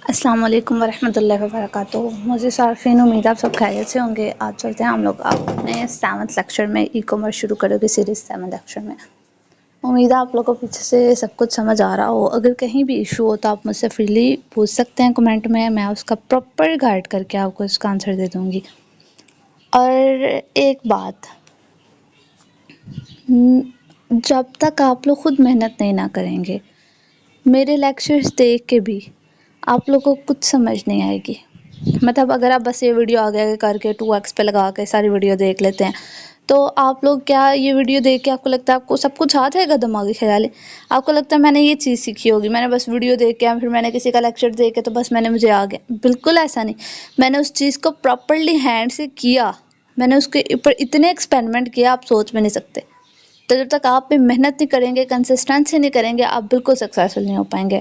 السلام علیکم ورحمۃ اللہ وبرکاتہ. مجھے صارفین امید آپ سب خیریت سے ہوں گے. آج چلتے ہیں ہم لوگ اپنے 7th لیکچر میں ای کامرس شروع کرو گے سیریز 7 لیکچر میں. امید ہے آپ لوگوں کو پیچھے سے سب کچھ سمجھ آ رہا ہو. اگر کہیں بھی ایشو ہو تو آپ مجھ سے فریلی پوچھ سکتے ہیں کمنٹ میں اس کا پراپر گائیڈ کر کے آپ کو اس کا آنسر دے دوں گی. اور ایک بات، جب تک آپ لوگ خود محنت نہیں نہ کریں گے میرے لیکچرز دیکھ کے بھی آپ لوگوں کو کچھ سمجھ نہیں آئے گی. مطلب اگر آپ بس یہ ویڈیو آگے آگے کر کے 2x پہ لگا کے ساری ویڈیو دیکھ لیتے ہیں تو آپ لوگ کیا یہ ویڈیو دیکھ کے آپ کو لگتا ہے آپ کو سب کچھ آ جائے گا دماغی خیال؟ آپ کو لگتا ہے میں نے یہ چیز سیکھی ہوگی، میں نے بس ویڈیو دیکھ کے پھر میں نے کسی کا لیکچر دیکھ کے تو بس مجھے آ گیا. بالکل ایسا نہیں. میں نے اس چیز کو پراپرلی ہینڈ سے کیا، میں نے اس کے اوپر اتنے ایکسپیریمنٹ کیا آپ سوچ میں نہیں سکتے. تو جب تک آپ پہ محنت نہیں کریں گے، کنسسٹنسی نہیں کریں گے، آپ بالکل سکسیسفل نہیں ہو پائیں گے.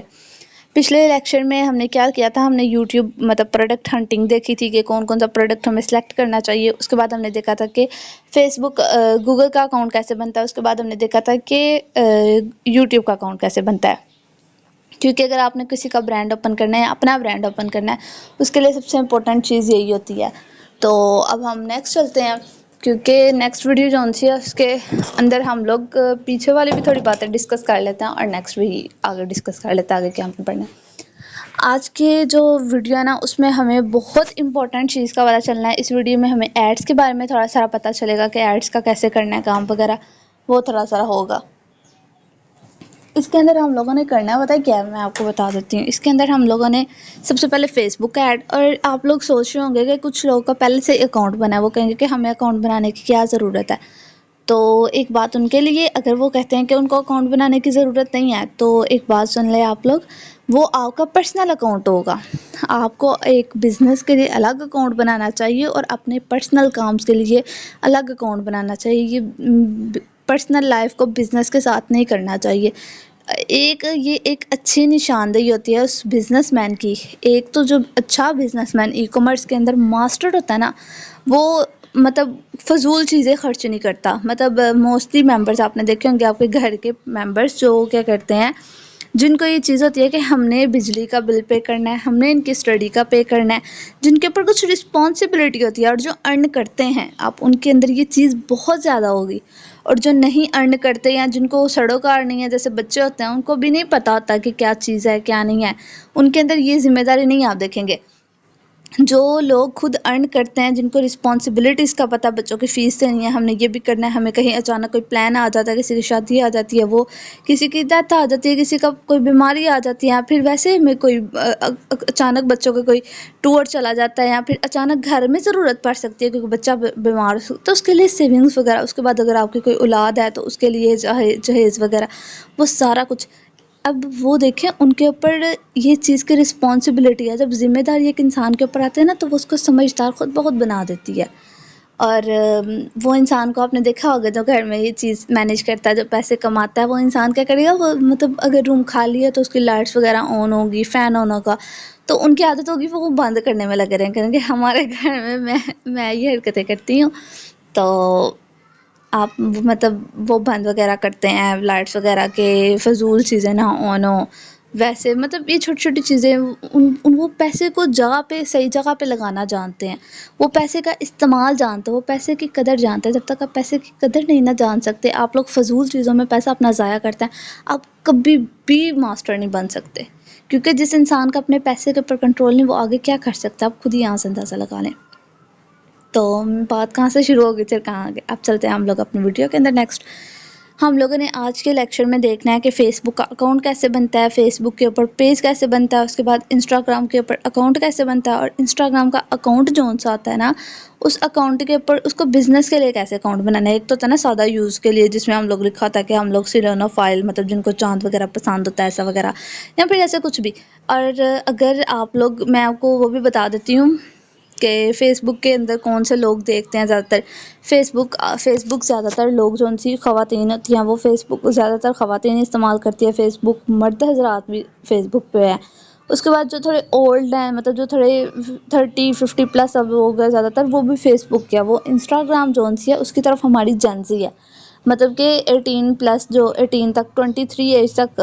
پچھلے لیکچر میں ہم نے کیا تھا، ہم نے یوٹیوب مطلب پروڈکٹ ہنٹنگ دیکھی تھی کہ کون کون سا پروڈکٹ ہمیں سلیکٹ کرنا چاہیے. اس کے بعد ہم نے دیکھا تھا کہ فیس بک گوگل کا اکاؤنٹ کیسے بنتا ہے. اس کے بعد ہم نے دیکھا تھا کہ یوٹیوب کا اکاؤنٹ کیسے بنتا ہے. کیونکہ اگر آپ نے کسی کا برانڈ اوپن کرنا ہے، اپنا برانڈ اوپن کرنا ہے، اس کے لیے سب سے امپورٹنٹ چیز یہی ہوتی ہے. تو اب ہم نیکسٹ چلتے ہیں، کیونکہ نیکسٹ ویڈیو جو سی ہے اس کے اندر ہم لوگ پیچھے والی بھی تھوڑی باتیں ڈسکس کر لیتے ہیں اور نیکسٹ بھی آگے ڈسکس کر لیتے ہیں آگے کیا ہم پڑھنا ہے. آج کے جو ویڈیو ہے نا اس میں ہمیں بہت امپورٹنٹ چیز کا پتہ چلنا ہے. اس ویڈیو میں ہمیں ایڈس کے بارے میں تھوڑا سا پتہ چلے گا کہ ایڈس کا کیسے کرنا ہے کام وغیرہ، وہ تھوڑا سا ہوگا. اس کے اندر ہم لوگوں نے کرنا ہے، کیا ہے میں آپ کو بتا دیتی ہوں. اس کے اندر ہم لوگوں نے سب سے پہلے فیس بک کا ایڈ، اور آپ لوگ سوچ رہے ہوں گے کہ کچھ لوگوں کا پہلے سے اکاؤنٹ بنا ہے، وہ کہیں گے کہ ہمیں اکاؤنٹ بنانے کی کیا ضرورت ہے. تو ایک بات ان کے لیے، اگر وہ کہتے ہیں کہ ان کو اکاؤنٹ بنانے کی ضرورت نہیں ہے تو ایک بات سن لیں آپ لوگ، وہ آپ کا پرسنل اکاؤنٹ ہوگا. آپ کو ایک بزنس کے لیے الگ اکاؤنٹ بنانا چاہیے اور اپنے پرسنل کامز کے لیے الگ اکاؤنٹ بنانا چاہیے. یہ پرسنل لائف کو بزنس کے ساتھ نہیں کرنا چاہیے. یہ ایک اچھی نشاندہی ہوتی ہے اس بزنس مین کی. ایک تو جو اچھا بزنس مین ای کامرس کے اندر ماسٹر ہوتا ہے نا، وہ مطلب فضول چیزیں خرچ نہیں کرتا. مطلب موسٹلی ممبرز آپ نے دیکھے ہوں گے، آپ کے گھر کے ممبرز جو کیا کرتے ہیں، جن کو یہ چیز ہوتی ہے کہ ہم نے بجلی کا بل پے کرنا ہے، ہم نے ان کی اسٹڈی کا پے کرنا ہے، جن کے اوپر کچھ رسپانسبلٹی ہوتی ہے، اور جو ارن کرتے ہیں آپ ان کے اندر یہ چیز بہت زیادہ ہوگی. اور جو نہیں ارن کرتے یا جن کو سڑوں کا ارن نہیں ہے، جیسے بچے ہوتے ہیں، ان کو بھی نہیں پتا ہوتا کہ کیا چیز ہے کیا نہیں ہے. ان کے اندر یہ ذمہ داری نہیں آپ دیکھیں گے. جو لوگ خود ارن کرتے ہیں، جن کو رسپانسبلٹیز کا پتہ، بچوں کی فیس دینی ہے، ہم نے یہ بھی کرنا ہے، ہمیں کہیں اچانک کوئی پلان آ جاتا ہے، کسی کی شادی آ جاتی ہے، وہ کسی کی ڈیتھ آ جاتی ہے، کسی کا کوئی بیماری آ جاتی ہے، پھر ویسے میں کوئی اچانک بچوں کا کوئی ٹور چلا جاتا ہے، یا پھر اچانک گھر میں ضرورت پڑ سکتی ہے کیونکہ بچہ بیمار، تو اس کے لیے سیونگز وغیرہ. اس کے بعد اگر آپ کی کوئی اولاد ہے تو اس کے لیے جہیز وغیرہ، وہ سارا کچھ. اب وہ دیکھیں ان کے اوپر یہ چیز کی رسپانسبلٹی ہے. جب ذمہ داری ایک انسان کے اوپر آتے ہیں نا تو وہ اس کو سمجھدار خود بہت بنا دیتی ہے. اور وہ انسان کو آپ نے دیکھا ہوگا جو گھر میں یہ چیز مینیج کرتا ہے، جو پیسے کماتا ہے، وہ انسان کیا کرے گا، وہ مطلب اگر روم خالی ہے تو اس کی لائٹس وغیرہ آن ہوگی، فین آن ہوگا، تو ان کی عادت ہوگی وہ بند کرنے میں لگے رہیں گے. ہمارے گھر میں یہ حرکتیں کرتی ہوں، تو آپ مطلب وہ بند وغیرہ کرتے ہیں لائٹس وغیرہ کے، فضول چیزیں نہ آن ہو. ویسے مطلب یہ چھوٹی چھوٹی چیزیں وہ پیسے کو جگہ پہ صحیح جگہ پہ لگانا جانتے ہیں، وہ پیسے کا استعمال جانتے ہیں، وہ پیسے کی قدر جانتے ہیں. جب تک آپ پیسے کی قدر نہیں نہ جان سکتے، آپ لوگ فضول چیزوں میں پیسہ اپنا ضائع کرتے ہیں، آپ کبھی بھی ماسٹر نہیں بن سکتے. کیونکہ جس انسان کا اپنے پیسے کے اوپر کنٹرول نہیں، وہ آگے کیا کر سکتا ہے، آپ خود ہی یہاں سے اندازہ لگا لیں. تو بات کہاں سے شروع ہوگی پھر کہاں آگے. اب چلتے ہیں ہم لوگ اپنی ویڈیو کے اندر. نیکسٹ ہم لوگوں نے آج کے لیکچر میں دیکھنا ہے کہ فیس بک کا اکاؤنٹ کیسے بنتا ہے، فیس بک کے اوپر پیج کیسے بنتا ہے، اس کے بعد انسٹاگرام کے اوپر اکاؤنٹ کیسے بنتا ہے، اور انسٹاگرام کا اکاؤنٹ جو سا آتا ہے نا، اس اکاؤنٹ کے اوپر اس کو بزنس کے لیے کیسے اکاؤنٹ بنانا ہے. ایک تو ہوتا ہے نا سادہ یوز کے لیے، جس میں ہم لوگ لکھا تھا کہ ہم لوگ سیلینو فائل، مطلب جن کو چاند وغیرہ پسند ہوتا ہے ایسا وغیرہ، یا پھر ایسا کچھ بھی. اور اگر آپ لوگ، میں آپ کو وہ بھی بتا دیتی ہوں کہ فیس بک کے اندر کون سے لوگ دیکھتے ہیں زیادہ تر. فیس بک زیادہ تر لوگ جو ان سی خواتین ہوتی ہیں وہ فیس بک زیادہ تر خواتین استعمال کرتی ہے. فیس بک مرد حضرات بھی فیس بک پہ ہے. اس کے بعد جو تھوڑے اولڈ ہیں، مطلب جو تھوڑے 30-50+ اب ہو گئے زیادہ تر، وہ بھی فیس بک کیا، وہ انسٹاگرام جو سی ہے اس کی طرف ہماری جنزی ہے. مطلب کہ 18+، جو 18 تک، 23 ایج تک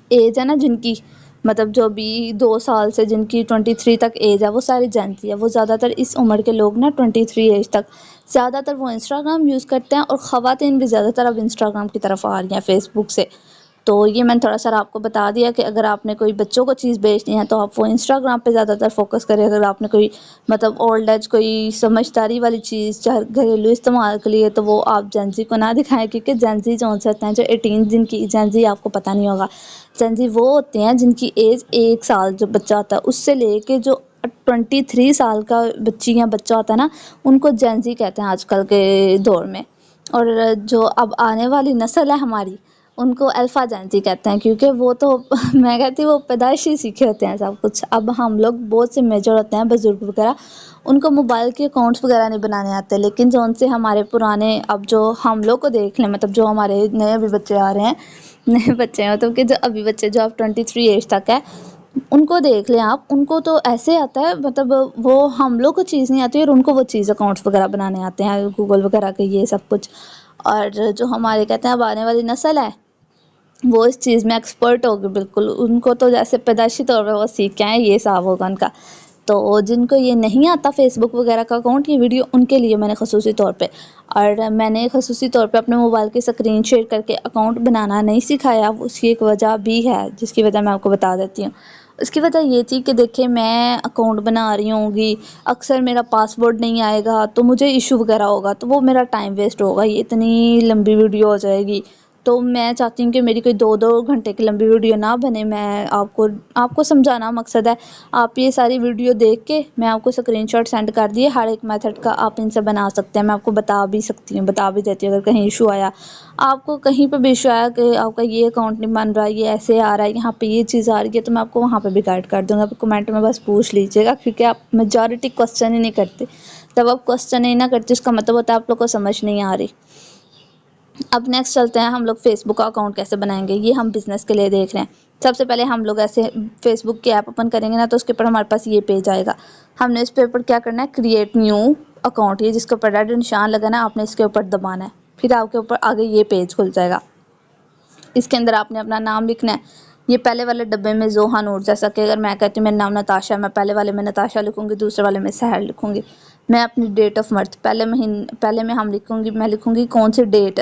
ایج ہے نا جن کی، مطلب جو بھی 2 سال سے جن کی 23 تک ایج ہے وہ ساری جینزی ہے. وہ زیادہ تر اس عمر کے لوگ نا 23 ایج تک زیادہ تر وہ انسٹاگرام یوز کرتے ہیں، اور خواتین بھی زیادہ تر اب انسٹاگرام کی طرف آ رہی ہیں فیس بک سے. تو یہ میں نے تھوڑا سا آپ کو بتا دیا کہ اگر آپ نے کوئی بچوں کو چیز بیچنی ہے تو آپ وہ انسٹاگرام پہ زیادہ تر فوکس کریں. اگر آپ نے کوئی مطلب اولڈ ایج کوئی سمجھداری والی چیز چاہے گھریلو استعمال کے لیے تو وہ آپ جینزی کو نہ دکھائیں، کیونکہ جینزی جو ہوتے ہیں جو 18 جن کی جینزی آپ کو پتہ نہیں ہوگا، جینزی وہ ہوتے ہیں جن کی ایج 1 سال جو بچہ ہوتا ہے اس سے لے کے جو 23 سال کا بچی یا بچہ ہوتا ہے نا، ان کو جینزی کہتے ہیں آج کل کے دور میں. اور جو اب آنے والی نسل ہے ہماری ان کو الفا جینزی کہتے ہیں، کیونکہ وہ تو میں کہتی ہوں وہ پیدائشی سیکھے ہوتے ہیں سب کچھ. اب ہم لوگ بہت سے میجر ہوتے ہیں بزرگ وغیرہ، ان کو موبائل کے اکاؤنٹس وغیرہ نہیں بنانے آتے، لیکن جو ان سے ہمارے پرانے اب جو ہم لوگ کو دیکھ لیں، مطلب جو ہمارے نئے ابھی بچے آ رہے ہیں، نئے بچے ہیں مطلب کہ جو ابھی بچے جو اب 23 ایج تک ہے ان کو دیکھ لیں آپ، ان کو تو ایسے آتا ہے مطلب وہ ہم لوگ کو چیز نہیں آتی اور ان کو وہ چیز اکاؤنٹس وغیرہ بنانے آتے ہیں، گوگل وغیرہ کے یہ سب کچھ. اور جو ہمارے کہتے ہیں اب آنے والی نسل ہے وہ اس چیز میں ایکسپرٹ ہوگی بالکل، ان کو تو جیسے پیدائشی طور پہ وہ سیکھ کے آئے یہ حساب ہوگا ان کا. تو جن کو یہ نہیں آتا فیس بک وغیرہ کا اکاؤنٹ، یہ ویڈیو ان کے لیے میں نے خصوصی طور پہ، اور میں نے خصوصی طور پہ اپنے موبائل کے اسکرین شیئر کر کے اکاؤنٹ بنانا نہیں سکھایا. اس کی ایک وجہ بھی ہے جس کی وجہ میں آپ کو بتا دیتی ہوں. اس کی وجہ یہ تھی کہ دیکھیں میں اکاؤنٹ بنا رہی ہوں گی، اکثر میرا پاسورڈ نہیں آئے گا تو مجھے ایشو وغیرہ ہوگا، تو وہ میرا ٹائم ویسٹ ہوگا، یہ اتنی لمبی ویڈیو ہو جائے گی. تو میں چاہتی ہوں کہ میری کوئی 2 گھنٹے کی لمبی ویڈیو نہ بنے. میں آپ کو سمجھانا مقصد ہے. آپ یہ ساری ویڈیو دیکھ کے میں آپ کو اسکرین شاٹ سینڈ کر دیے، ہر ایک میتھڈ کا آپ ان سے بنا سکتے ہیں. میں آپ کو بتا بھی سکتی ہوں، بتا بھی دیتی ہوں اگر کہیں ایشو آیا، آپ کو کہیں پہ بھی ایشو آیا کہ آپ کا یہ اکاؤنٹ نہیں بن رہا، یہ ایسے آ رہا ہے، یہاں پہ یہ چیز آ رہی ہے، تو میں آپ کو وہاں پہ بھی گائڈ کر دوں گا. آپ کمنٹ میں بس پوچھ لیجیے گا، کیونکہ آپ میجورٹی کوسچن ہی نہیں کرتے. جب آپ کوسچن ہی نہ کرتے اس کا مطلب ہوتا ہے آپ لوگ کو سمجھ نہیں آ رہی. اب نیکسٹ چلتے ہیں ہم لوگ فیس بک کا اکاؤنٹ کیسے بنائیں گے. یہ ہم بزنس کے لیے دیکھ رہے ہیں. سب سے پہلے ہم لوگ ایسے فیس بک کی ایپ اوپن کریں گے نا تو اس کے اوپر ہمارے پاس یہ پیج آئے گا. ہم نے اس پہ اوپر کیا کرنا ہے، کریٹ نیو اکاؤنٹ، یہ جس کے اوپر ریڈ نشان لگا نا آپ نے اس کے اوپر دبانا ہے. پھر آپ کے اوپر آگے یہ پیج کھل جائے گا. اس کے اندر آپ نے اپنا نام لکھنا ہے. یہ پہلے والے ڈبے میں زوہا نور، جیسا کہ اگر میں کہتی ہوں میرا نام نتاشا ہے، میں پہلے والے میں نتاشا لکھوں گی، دوسرے والے میں سحر لکھوں گی. میں اپنی ڈیٹ آف برتھ پہلے میں ہم لکھوں گی، میں لکھوں گی کون سی ڈیٹ،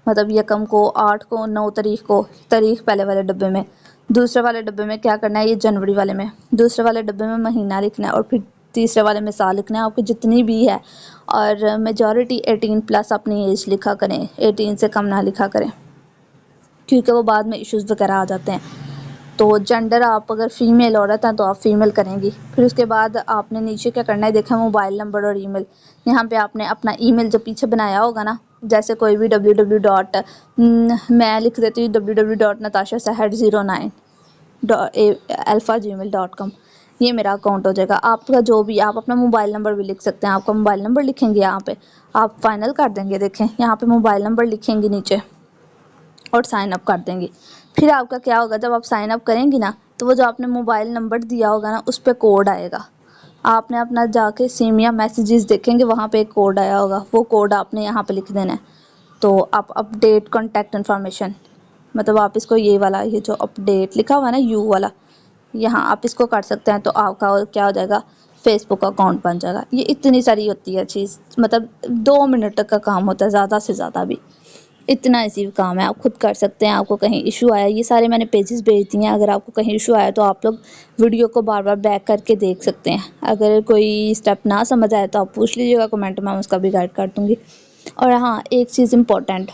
مطلب 1 کو 8 کو 9 تاریخ کو، تاریخ پہلے والے ڈبے میں. دوسرے والے ڈبے میں کیا کرنا ہے، یہ جنوری والے میں. دوسرے والے ڈبے میں مہینہ لکھنا ہے، اور پھر تیسرے والے میں سال لکھنا ہے آپ کو جتنی بھی ہے. اور میجورٹی 18+ اپنی ایج لکھا کریں، 18 سے کم نہ لکھا کریں کیونکہ وہ بعد میں ایشوز وغیرہ آ جاتے ہیں. تو جنڈر آپ اگر فیمیل عورت ہیں تو آپ فیمیل کریں گی. پھر اس کے بعد آپ نے نیچے کیا کرنا ہے، دیکھیں موبائل نمبر اور ای میل. یہاں پہ آپ نے اپنا ای میل جو پیچھے بنایا ہوگا نا، جیسے کوئی بھی میں لکھ دیتی ہوں www.natashaseher09 alpha@gmail.com. یہ میرا اکاؤنٹ ہو جائے گا. آپ کا جو بھی، آپ اپنا موبائل نمبر بھی لکھ سکتے ہیں. آپ کا موبائل نمبر لکھیں گے، یہاں پہ آپ فائنل کر دیں گے، دیکھیں یہاں پہ موبائل نمبر لکھیں گے نیچے اور سائن اپ کر دیں گے. پھر آپ کا کیا ہوگا، جب آپ سائن اپ کریں گی نا تو وہ جو آپ نے موبائل نمبر دیا ہوگا نا اس پہ کوڈ آئے گا. آپ نے اپنا جا کے سیم یا میسیجز دیکھیں گے، وہاں پہ ایک کوڈ آیا ہوگا، وہ کوڈ آپ نے یہاں پہ لکھ دینا ہے. تو آپ اپڈیٹ کانٹیکٹ انفارمیشن، مطلب آپ اس کو یہ والا، یہ جو اپڈیٹ لکھا ہوا ہے نا یو والا، یہاں آپ اس کو کر سکتے ہیں. تو آپ کا کیا ہو جائے گا، فیس بک اکاؤنٹ بن جائے گا. یہ اتنی ساری ہوتی ہے چیز، مطلب 2 منٹ تک کا کام ہوتا ہے، زیادہ سے زیادہ بھی. اتنا ایزی کام ہے، آپ خود کر سکتے ہیں. آپ کو کہیں ایشو آیا، یہ سارے میں نے پیجز بھیج دیے ہیں، اگر آپ کو کہیں ایشو آیا تو آپ لوگ ویڈیو کو بار بار بیک کر کے دیکھ سکتے ہیں. اگر کوئی اسٹیپ نہ سمجھ آئے تو آپ پوچھ لیجیے گا کمنٹ میں، اس کا بھی گائڈ کر دوں گی. اور ہاں ایک چیز امپورٹنٹ،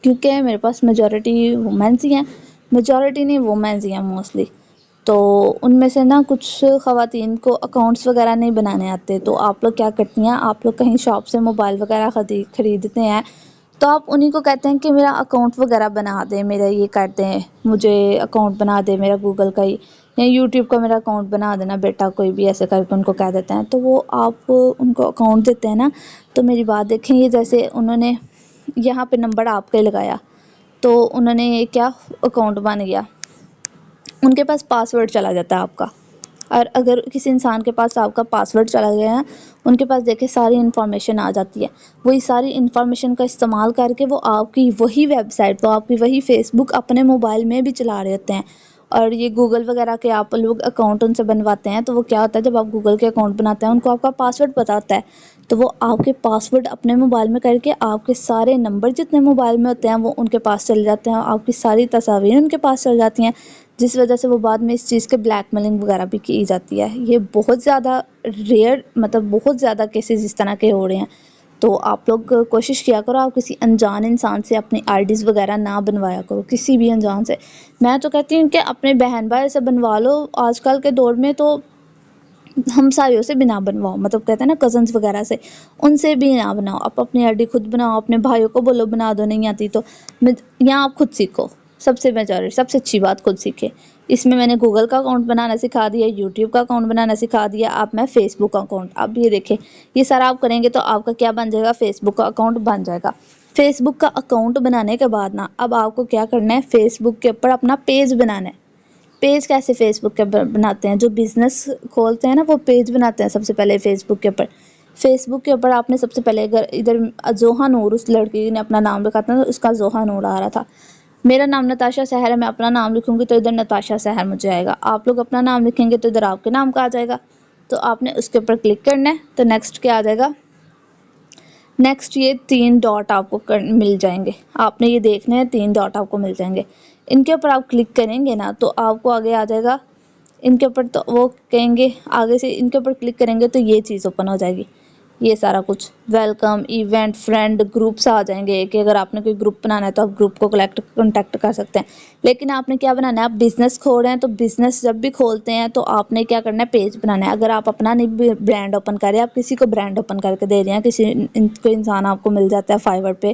کیونکہ میرے پاس میجورٹی وومنس ہی ہیں، میجورٹی نہیں وومنس ہی ہیں موسٹلی، تو ان میں سے نا کچھ خواتین کو اکاؤنٹس وغیرہ نہیں بنانے آتے. تو آپ لوگ کیا کرتی ہیں، آپ لوگ کہیں شاپ سے موبائل وغیرہ خریدتے ہیں تو آپ انہیں کو کہتے ہیں کہ میرا اکاؤنٹ وغیرہ بنا دیں، میرا یہ کر دیں، مجھے اکاؤنٹ بنا دیں میرا گوگل کا ہی، یا یوٹیوب کا میرا اکاؤنٹ بنا دینا بیٹا، کوئی بھی ایسے کر کے ان کو کہہ دیتے ہیں. تو وہ آپ ان کو اکاؤنٹ دیتے ہیں نا، تو میری بات دیکھیں، یہ جیسے انہوں نے یہاں پہ نمبر آپ کے لگایا تو انہوں نے یہ کیا اکاؤنٹ بن گیا، ان کے پاس پاسورڈ چلا جاتا ہے آپ کا. اور اگر کسی انسان کے پاس آپ کا پاسورڈ چلا گیا ہے، ان کے پاس دیکھیں ساری انفارمیشن آ جاتی ہے. وہی ساری انفارمیشن کا استعمال کر کے وہ آپ کی وہی ویب سائٹ، وہ آپ کی وہی فیس بک اپنے موبائل میں بھی چلا رہے ہوتے ہیں. اور یہ گوگل وغیرہ کے آپ لوگ اکاؤنٹ ان سے بنواتے ہیں تو وہ کیا ہوتا ہے، جب آپ گوگل کے اکاؤنٹ بناتے ہیں ان کو آپ کا پاسورڈ پتا ہوتا ہے، تو وہ آپ کے پاسورڈ اپنے موبائل میں کر کے آپ کے سارے نمبر جتنے موبائل میں ہوتے ہیں وہ ان کے پاس چل جاتے ہیں، آپ کی ساری تصاویر ان کے پاس چل جاتی ہیں، جس وجہ سے وہ بعد میں اس چیز کے بلیک میلنگ وغیرہ بھی کی جاتی ہے۔ یہ بہت زیادہ ریئر، مطلب بہت زیادہ کیسز اس طرح کے ہو رہے ہیں، تو آپ لوگ کوشش کیا کرو آپ کسی انجان انسان سے اپنی آئی ڈیز وغیرہ نہ بنوایا کرو، کسی بھی انجان سے۔ میں تو کہتی ہوں کہ اپنے بہن بھائی سے بنوا لو، آج کل کے دور میں تو ہمسایوں سے بھی نہ بنواؤ، مطلب کہتے ہیں نا کزنس وغیرہ سے، ان سے بھی نہ بناؤ، آپ اپنی آئی ڈی خود بناؤ، اپنے بھائیوں کو بولو بنا دو، نہیں آتی تو یہاں آپ خود سیکھو، سب سے اچھی بات خود سیکھے۔ اس میں نے گوگل کا اکاؤنٹ بنانا سکھا دیا، یوٹیوب کا اکاؤنٹ بنانا سکھا دیا، اب میں فیس بک کا اکاؤنٹ، اب یہ دیکھیں یہ سارا آپ کریں گے تو آپ کا کیا بن جائے گا، فیس بک کا اکاؤنٹ بن جائے گا۔ فیس بک کا اکاؤنٹ بنانے کے بعد نا اب آپ کو کیا کرنا ہے، فیس بک کے اوپر اپنا پیج بنانا ہے۔ پیج کیسے فیس بک کے بناتے ہیں، جو بزنس کھولتے ہیں نا وہ پیج بناتے ہیں سب سے پہلے فیس بک کے اوپر۔ فیس بک کے اوپر آپ نے سب سے پہلے ادھر زوہا نور، اس لڑکی نے اپنا نام لکھا تھا، اس کا زوہا نور آ رہا تھا۔ میرا نام نتاشا سحر ہے، میں اپنا نام لکھوں گی تو ادھر نتاشا سحر مجھے آئے گا، آپ لوگ اپنا نام لکھیں گے تو ادھر آپ کے نام کا آ جائے گا، تو آپ نے اس کے اوپر کلک کرنا ہے، تو نیکسٹ کیا آ جائے گا، نیکسٹ یہ 3 ڈاٹ آپ کو مل جائیں گے، آپ نے یہ دیکھنا ہے 3 ڈاٹ آپ کو مل جائیں گے، ان کے اوپر آپ کلک کریں گے نا تو آپ کو آگے آ جائے گا، ان کے اوپر تو وہ کہیں گے آگے سے ان کے اوپر کلک کریں گے تو یہ چیز اوپن ہو جائے گی، یہ سارا کچھ ویلکم ایونٹ فرینڈ گروپس آ جائیں گے کہ اگر آپ نے کوئی گروپ بنانا ہے تو آپ گروپ کو کانٹیکٹ کر سکتے ہیں۔ لیکن آپ نے کیا بنانا ہے، آپ بزنس کھول رہے ہیں تو بزنس جب بھی کھولتے ہیں تو آپ نے کیا کرنا ہے، پیج بنانا ہے۔ اگر آپ اپنا نہیں برانڈ اوپن کر رہے ہیں، آپ کسی کو برانڈ اوپن کر کے دے رہے ہیں، کسی کوئی انسان آپ کو مل جاتا ہے فائیور پہ،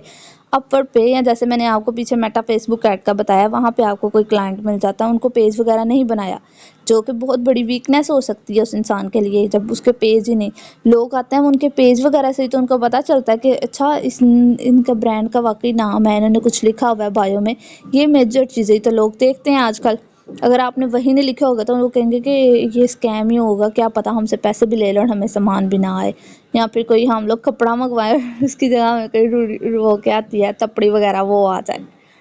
اپورڈ پہ، یا جیسے میں نے آپ کو پیچھے میٹا فیس بک ایڈ کا بتایا، وہاں پہ آپ کو کوئی کلائنٹ مل جاتا ہے، ان کو پیج وغیرہ نہیں بنایا، جو کہ بہت بڑی ویکنیس ہو سکتی ہے اس انسان کے لیے، جب اس کے پیج ہی نہیں، لوگ آتے ہیں ان کے پیج وغیرہ سے ہی تو ان کو پتا چلتا ہے کہ اچھا ان کا برانڈ کا واقعی نام ہے، انہوں نے کچھ لکھا ہوا ہے بایو میں، یہ میجر چیزیں تو لوگ دیکھتے ہیں آج کل۔ اگر آپ نے وہی نہیں لکھا ہوگا تو وہ کہیں گے کہ یہ اسکیم ہی ہوگا، کیا پتا ہم سے پیسے بھی لے لیں اور ہمیں سامان بھی نہ آئے، یا پھر کوئی ہم لوگ کپڑا منگوائے اس کی جگہ میں کوئی وہ کیا آتی ہے تپڑی وغیرہ وہ آ جائے،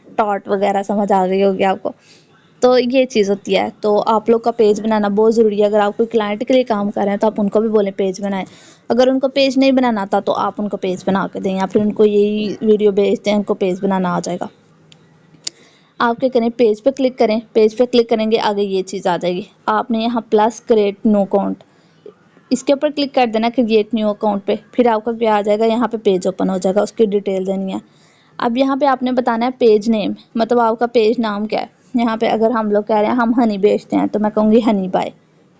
ٹاٹ وغیرہ سمجھ آ گئی ہوگی آپ کو، تو یہ چیز ہوتی ہے۔ تو آپ لوگ کا پیج بنانا بہت ضروری ہے، اگر آپ کوئی کلائنٹ کے لیے کام کر رہے ہیں تو آپ ان کو بھی بولیں پیج بنائیں، اگر ان کو پیج نہیں بنانا آتا تو آپ ان کو پیج بنا کے دیں، یا پھر ان کو یہی ویڈیو بھیج دیں، ان کو پیج بنانا آ جائے گا۔ آپ کیا کریں، پیج پہ کلک کریں، پیج پہ کلک کریں گے آگے یہ چیز آ جائے گی، آپ نے یہاں پلس کریٹ نیو اکاؤنٹ اس کے اوپر کلک کر دینا، کریٹ نیو اکاؤنٹ پہ، پھر آپ کا کیا آ جائے گا، یہاں پہ پیج اوپن ہو جائے گا، اس کی ڈیٹیل دینی ہے۔ اب یہاں پہ آپ نے بتانا ہے پیج نیم، مطلب آپ کا پیج نام کیا ہے، یہاں پہ اگر ہم لوگ کہہ رہے ہیں ہم ہنی بیچتے ہیں تو میں کہوں گی ہنی بائے،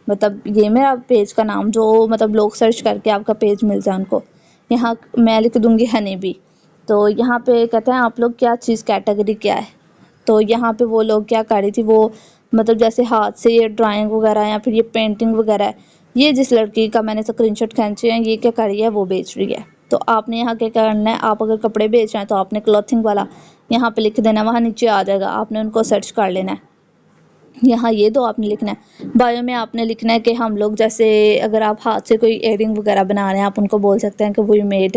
مطلب یہ میرا پیج کا نام، جو مطلب لوگ سرچ کر کے آپ کا پیج مل جائے ان کو، یہاں میں لکھ دوں گی ہنی بی۔ تو یہاں پہ کہتے ہیں آپ لوگ کیا چیز کیٹیگری کیا ہے، تو یہاں پہ وہ لوگ کیا کر رہی تھی، وہ مطلب جیسے ہاتھ سے یہ ڈرائنگ وغیرہ یا پھر یہ پینٹنگ وغیرہ ہے، یہ جس لڑکی کا میں نے اسکرین شاٹ کھینچے ہیں یہ کیا کر رہی ہے، وہ بیچ رہی ہے۔ تو آپ نے یہاں کیا کرنا ہے، آپ اگر کپڑے بیچ رہے ہیں تو آپ نے کلوتھنگ والا یہاں پہ لکھ دینا، وہاں نیچے آ جائے گا، آپ نے ان کو سرچ کر لینا ہے، یہاں یہ دو آپ نے لکھنا ہے۔ بایو میں آپ نے لکھنا ہے کہ ہم لوگ جیسے اگر آپ ہاتھ سے کوئی ایئرنگ وغیرہ بنا رہے ہیں، آپ ان کو بول سکتے ہیں کہ we made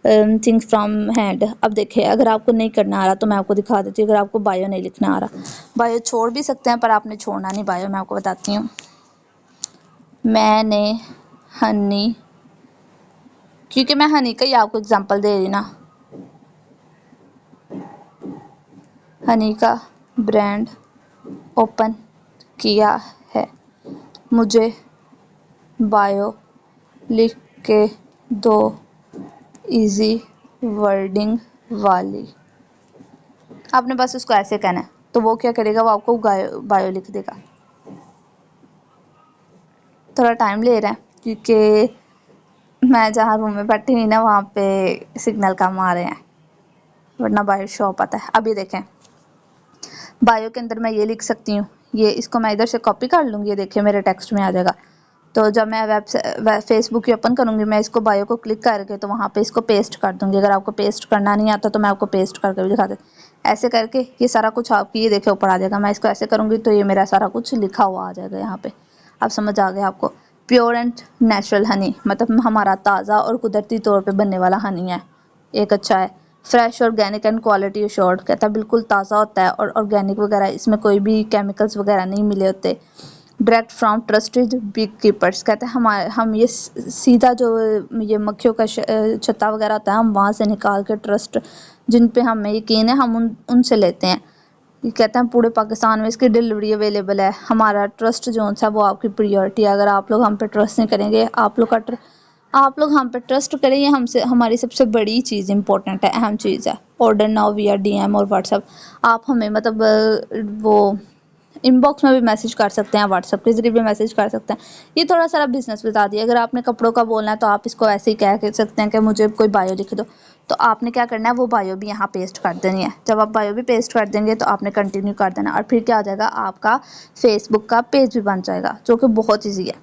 things from hand. اب دیکھیں اگر آپ کو نہیں کرنا آ رہا تو میں آپ کو دکھا دیتی ہوں، اگر آپ کو بایو نہیں لکھنا آ رہا، بایو چھوڑ بھی سکتے ہیں پر آپ نے چھوڑنا نہیں بایو، میں آپ کو بتاتی ہوں۔ میں نے ہنی، کیونکہ میں ہنی کا ہی آپ کو اگزامپل دے رہی نا، ہنی کا برانڈ اوپن کیا ہے، مجھے بایو لکھ کے دو ایزی ورڈنگ والی، آپ نے بس اس کو ایسے کہنا ہے تو وہ کیا کرے گا، وہ آپ کو بایو لکھ دے گا۔ تھوڑا ٹائم لے رہا ہے کیونکہ میں جہاں روم میں بیٹھی ہوئی نا وہاں پہ سگنل کم آ رہے ہیں، ورنہ بایو شو پاتا ہے۔ اب یہ دیکھیں بایو کے اندر میں یہ لکھ سکتی ہوں، یہ اس کو میں ادھر سے کاپی کر لوں گی، یہ دیکھیں میرے ٹیکسٹ میں آ جائے گا، تو جب میں فیس بک اوپن کروں گی میں اس کو بایو کو کلک کر کے تو وہاں پہ اس کو پیسٹ کر دوں گی، اگر آپ کو پیسٹ کرنا نہیں آتا تو میں آپ کو پیسٹ کر کے بھی دکھا دوں، ایسے کر کے یہ سارا کچھ آپ کی یہ دیکھیں اوپر آ جائے گا، میں اس کو ایسے کروں گی تو یہ میرا سارا کچھ لکھا ہوا آ جائے گا یہاں پہ، اب سمجھ آ گیا آپ کو۔ پیور اینڈ نیچرل ہنی، مطلب ہمارا تازہ اور قدرتی طور پہ بننے والا ہنی ہے، ایک اچھا ہے۔ Fresh organic and quality assured, کہتا ہے بالکل تازہ ہوتا ہے اور آرگینک وغیرہ، اس میں کوئی بھی کیمیکلز وغیرہ نہیں ملے ہوتے. Direct from trusted big keepers, کہتے ہیں ہم یہ سیدھا جو یہ مکھیوں کا چھتا وغیرہ ہوتا ہے ہم وہاں سے نکال کے ٹرسٹ جن پہ ہمیں یقین ہے ہم ان سے لیتے ہیں. یہ کہتے ہیں پورے پاکستان میں اس کی ڈلیوری اویلیبل ہے. ہمارا ٹرسٹ جو ہے وہ آپ کی پریورٹی ہے. اگر آپ لوگ ہم پہ ٹرسٹ نہیں کریں گے، آپ لوگ ہم پہ ٹرسٹ کریں، یہ ہماری سب سے بڑی چیز امپورٹنٹ ہے، اہم چیز ہے. آرڈر ناؤ ویا ڈی ایم اور واٹس ایپ، آپ ہمیں مطلب وہ ان باکس میں بھی میسج کر سکتے ہیں، واٹس ایپ کے ذریعے بھی میسج کر سکتے ہیں. یہ تھوڑا سا بزنس بتا دیا. اگر آپ نے کپڑوں کا بولنا ہے تو آپ اس کو ایسے ہی کہہ سکتے ہیں کہ مجھے کوئی بایو لکھ دو، تو آپ نے کیا کرنا ہے وہ بایو بھی یہاں پیسٹ کر دینی ہے. جب آپ بایو بھی پیسٹ کر دیں گے تو آپ نے کنٹینیو کر دینا، اور پھر کیا ہو جائے گا، آپ کا فیس بک کا پیج بھی بن جائے گا، جو کہ بہت ایزی ہے.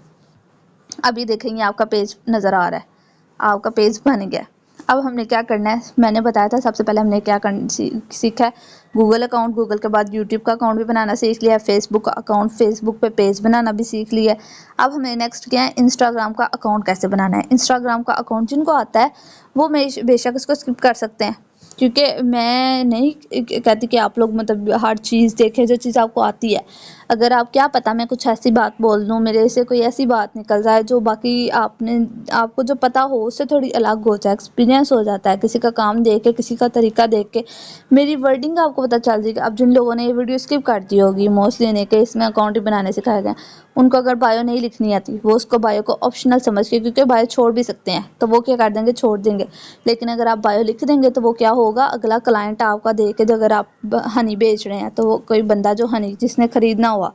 ابھی دیکھیں گے آپ کا پیج نظر آ رہا ہے، آپ کا پیج بن گیا. اب ہم نے کیا کرنا ہے، میں نے بتایا تھا سب سے پہلے ہم نے کیا سیکھا ہے، گوگل اکاؤنٹ، گوگل کے بعد یوٹیوب کا اکاؤنٹ بھی بنانا سیکھ لیا، فیس بک اکاؤنٹ، فیس بک پہ پیج بنانا بھی سیکھ لیا. اب ہم نے نیکسٹ کیا ہے، انسٹاگرام کا اکاؤنٹ کیسے بنانا ہے. انسٹاگرام کا اکاؤنٹ جن کو آتا ہے وہ بے شک اس کو اسکپ کر سکتے ہیں، کیونکہ میں نہیں کہتی کہ آپ لوگ مطلب ہر چیز دیکھیں جو چیز آپ کو آتی ہے. اگر آپ کیا پتا میں کچھ ایسی بات بول دوں، میرے سے کوئی ایسی بات نکل جائے جو باقی آپ کو جو پتا ہو اس سے تھوڑی الگ ہو جائے، ایکسپیرینس ہو جاتا ہے کسی کا کام دیکھ کے، کسی کا طریقہ دیکھ کے، میری ورڈنگ آپ کو پتہ چل جائے گی. اب جن لوگوں نے یہ ویڈیو اسکپ کر دی ہوگی موسٹلی نے کہ اس میں اکاؤنٹ ہی بنانے سکھائے گئے، ان کو اگر بایو نہیں لکھنی آتی وہ اس کو بایو کو آپشنل سمجھ کے، کیونکہ بایو چھوڑ بھی سکتے ہیں تو وہ کیا کر دیں گے، چھوڑ دیں گے. لیکن اگر آپ بایو لکھ دیں گے تو وہ کیا ہوگا، اگلا کلائنٹ آپ کا دیکھ کے، جو اگر آپ ہنی بیچ رہے ہیں تو وہ کوئی بندہ جو ہنی جس نے خریدنا ہوا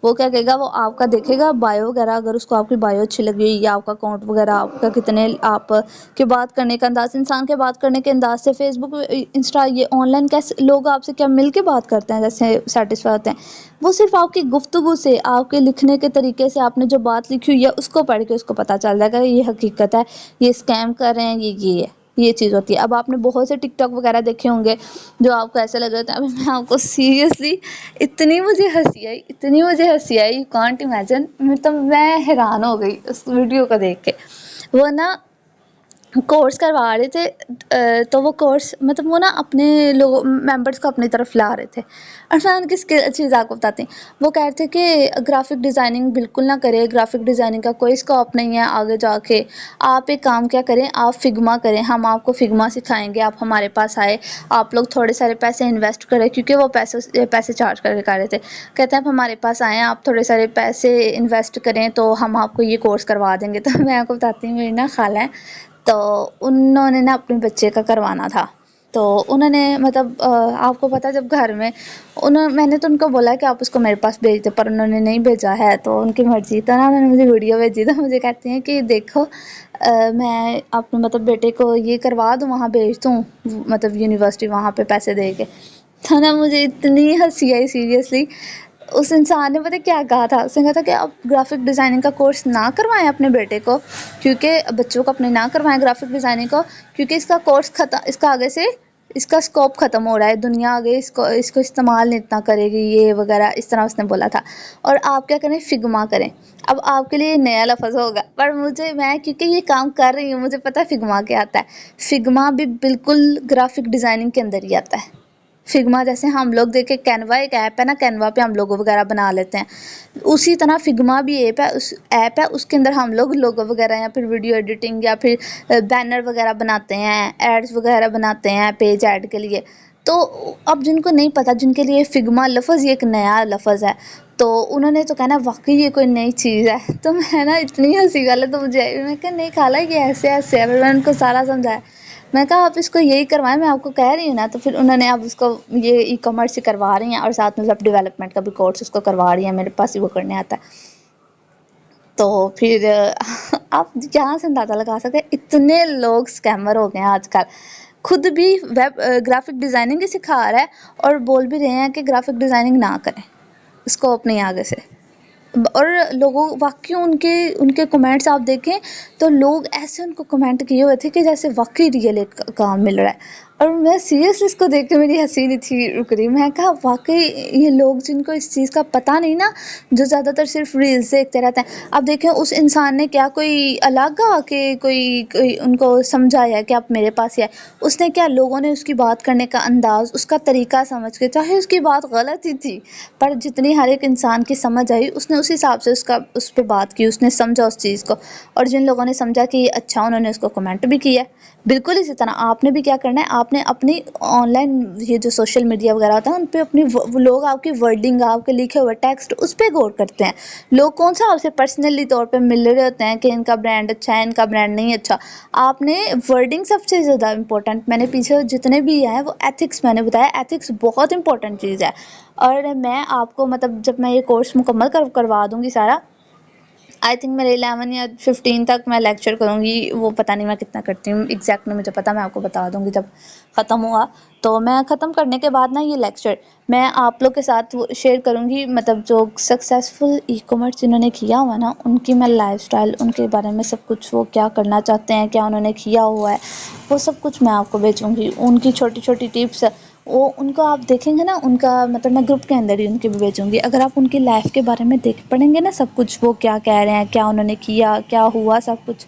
وہ کیا کہے گا، وہ آپ کا دیکھے گا بایو وغیرہ. اگر اس کو آپ کی بایو اچھی لگی یا آپ کا اکاؤنٹ وغیرہ، آپ کا کتنے آپ کے بات کرنے کا انداز، انسان کے بات کرنے کے انداز سے فیس بک انسٹا یہ آن لائن کیسے لوگ آپ سے کیا مل کے بات کرتے ہیں جیسے سیٹسفائی ہوتے ہیں، وہ صرف آپ کی گفتگو سے، آپ کے لکھنے کے طریقے سے، آپ نے جو بات لکھی ہوئی ہے اس کو پڑھ کے اس کو پتہ چل جائے گا یہ حقیقت ہے، یہ اسکیم کر رہے ہیں، یہ ہے، یہ چیز ہوتی ہے. اب آپ نے بہت سے ٹک ٹاک وغیرہ دیکھے ہوں گے جو آپ کو ایسے لگ رہے تھے. ابھی میں آپ کو سیریسلی اتنی مجھے ہنسی آئی یو کانٹ امیجن، مطلب میں حیران ہو گئی اس ویڈیو کو دیکھ کے. وہ نا کورس کروا رہے تھے، تو وہ کورس مطلب وہ نا اپنے لوگوں ممبرس کو اپنی طرف لا رہے تھے. اور میں ان کی چیز آپ کو بتاتی ہوں. وہ کہہ رہے تھے کہ گرافک ڈیزائننگ بالکل نہ کرے، گرافک ڈیزائننگ کا کوئی اسکوپ نہیں ہے آگے جا کے. آپ ایک کام کیا کریں، آپ فگما کریں، ہم آپ کو فگما سکھائیں گے. آپ ہمارے پاس آئے، آپ لوگ تھوڑے سارے پیسے انویسٹ کریں، کیونکہ وہ پیسے چارج کر کے کر رہے تھے. کہتے ہیں آپ ہمارے پاس آئیں، آپ تھوڑے سارے پیسے انویسٹ کریں تو ہم آپ کو یہ کورس کروا دیں گے. تو میں آپ کو بتاتی ہوں، میری نا خالہ ہے، تو انہوں نے نا اپنے بچے کا کروانا تھا. تو انہوں نے مطلب آپ کو پتا جب گھر میں میں نے تو ان کو بولا کہ آپ اس کو میرے پاس بھیج دیں، پر انہوں نے نہیں بھیجا ہے، تو ان کی مرضی. تو نا انہوں نے مجھے ویڈیو بھیجی، تو مجھے کہتے ہیں کہ دیکھو میں اپنے مطلب بیٹے کو یہ کروا دوں، وہاں بھیج دوں مطلب یونیورسٹی، وہاں پہ پیسے دے کے. تو نا مجھے اتنی ہنسی آئی سیریسلی. اس انسان نے پتہ کیا کہا تھا، اس نے کہا تھا کہ آپ گرافک ڈیزائننگ کا کورس نہ کروائیں اپنے بیٹے کو، کیونکہ بچوں کو اپنے نہ کروائیں گرافک ڈیزائننگ کو، کیونکہ اس کا کورس اس کا آگے سے اس کا اسکوپ ختم ہو رہا ہے، دنیا آگے اس کو استعمال نہیں اتنا کرے گی، یہ وغیرہ اس طرح اس نے بولا تھا. اور آپ کیا کریں، فگما کریں. اب آپ کے لیے نیا لفظ ہوگا، پر میں کیونکہ یہ کام کر رہی ہوں، مجھے پتہ ہے فگما کیا آتا ہے. فگما بھی بالکل گرافک ڈیزائننگ کے اندر ہی آتا ہے. فگما جیسے ہم لوگ دیکھیں، کینوا ایک ایپ ہے نا، کینوا پہ ہم لوگو وغیرہ بنا لیتے ہیں، اسی طرح فگما بھی ایپ ہے، اس کے اندر ہم لوگ لوگو وغیرہ یا پھر ویڈیو ایڈیٹنگ یا پھر بینر وغیرہ بناتے ہیں، ایڈز وغیرہ بناتے ہیں پیج ایڈ کے لیے. تو اب جن کو نہیں پتا، جن کے لیے فگما لفظ یہ ایک نیا لفظ ہے، تو انہوں نے تو کہنا واقعی یہ کوئی نئی چیز ہے. تو میں نا اتنی ہنسی گل ہے تو مجھے میں کہا نہیں خالہ یہ ایسے ہے. پھر میں ان کو سارا سمجھایا، میں کہا آپ اس کو یہی کروائیں، میں آپ کو کہہ رہی ہوں نا. تو پھر انہوں نے اب اس کو یہ ای کامرس سے کروا رہی ہیں، اور ساتھ میں ویب ڈیولپمنٹ کا بھی کورس اس کو کروا رہی ہیں، میرے پاس ہی وہ کرنے آتا ہے. تو پھر آپ یہاں سے اندازہ لگا سکتے ہیں اتنے لوگ اسکیمر ہو گئے ہیں آج کل. خود بھی گرافک ڈیزائننگ ہی سکھا رہا ہے اور بول بھی رہے ہیں کہ گرافک ڈیزائننگ نہ کریں، اسکوپ نہیں آگے سے. اور لوگوں واقعی ان کے کمنٹس آپ دیکھیں تو لوگ ایسے ان کو کمنٹ کیے ہوئے تھے کہ جیسے واقعی ریئل ایک کام مل رہا ہے. اور میں سیریسلی اس کو دیکھ کے میری ہنسی نہیں تھی رک رہی. میں کہا واقعی یہ لوگ جن کو اس چیز کا پتہ نہیں نا، جو زیادہ تر صرف ریلز دیکھتے رہتے ہیں. اب دیکھیں اس انسان نے کیا کوئی الگ آ کے کوئی ان کو سمجھایا کہ آپ میرے پاس ہی آئے. اس نے کیا، لوگوں نے اس کی بات کرنے کا انداز، اس کا طریقہ سمجھ کے، چاہے اس کی بات غلط ہی تھی، پر جتنی ہر ایک انسان کی سمجھ آئی اس نے اس حساب سے اس پہ بات کی، اس نے سمجھا اس چیز کو. اور جن لوگوں نے سمجھا کہ یہ اچھا، انہوں نے اس کو کمنٹ بھی کیا. بالکل اسی طرح آپ نے بھی کیا کرنا ہے، آپ نے اپنی آن لائن یہ جو سوشل میڈیا وغیرہ ہوتا ہے ان پہ اپنی لوگ آپ کی ورڈنگ، آپ کے لکھے ہوئے ٹیکسٹ، اس پہ غور کرتے ہیں. لوگ کون سا آپ سے پرسنلی طور پہ مل رہے ہوتے ہیں کہ ان کا برانڈ اچھا ہے، ان کا برانڈ نہیں اچھا. آپ نے ورڈنگ سب سے زیادہ امپورٹنٹ، میں نے پیچھے جتنے بھی ہیں وہ ایتھکس، میں نے بتایا ایتھکس بہت امپورٹنٹ چیز ہے. اور میں آپ کو مطلب جب میں یہ کورس مکمل کروا دوں گی سارا، آئی تھنک میرے 11 یا 15 تک میں لیکچر کروں گی. وہ پتہ نہیں میں کتنا کرتی ہوں ایگزیکٹ نہیں مجھے پتا، میں آپ کو بتا دوں گی جب ختم ہوا. تو میں ختم کرنے کے بعد نا یہ لیکچر میں آپ لوگ کے ساتھ شیئر کروں گی. مطلب جو سکسیزفل ای کامرس جنہوں نے کیا ہوا نا، ان کی میں لائف سٹائل، ان کے بارے میں سب کچھ، وہ کیا کرنا چاہتے ہیں، کیا انہوں نے کیا ہوا ہے، وہ سب کچھ میں آپ کو بیچوں گی. ان کی چھوٹی چھوٹی ٹپس، وہ ان کو آپ دیکھیں گے نا، ان کا مطلب میں گروپ کے اندر ہی ان کی بھی بیچوں گی. اگر آپ ان کی لائف کے بارے میں دیکھ پڑھیں گے نا سب کچھ، وہ کیا کہہ رہے ہیں، کیا انہوں نے کیا، کیا ہوا سب کچھ،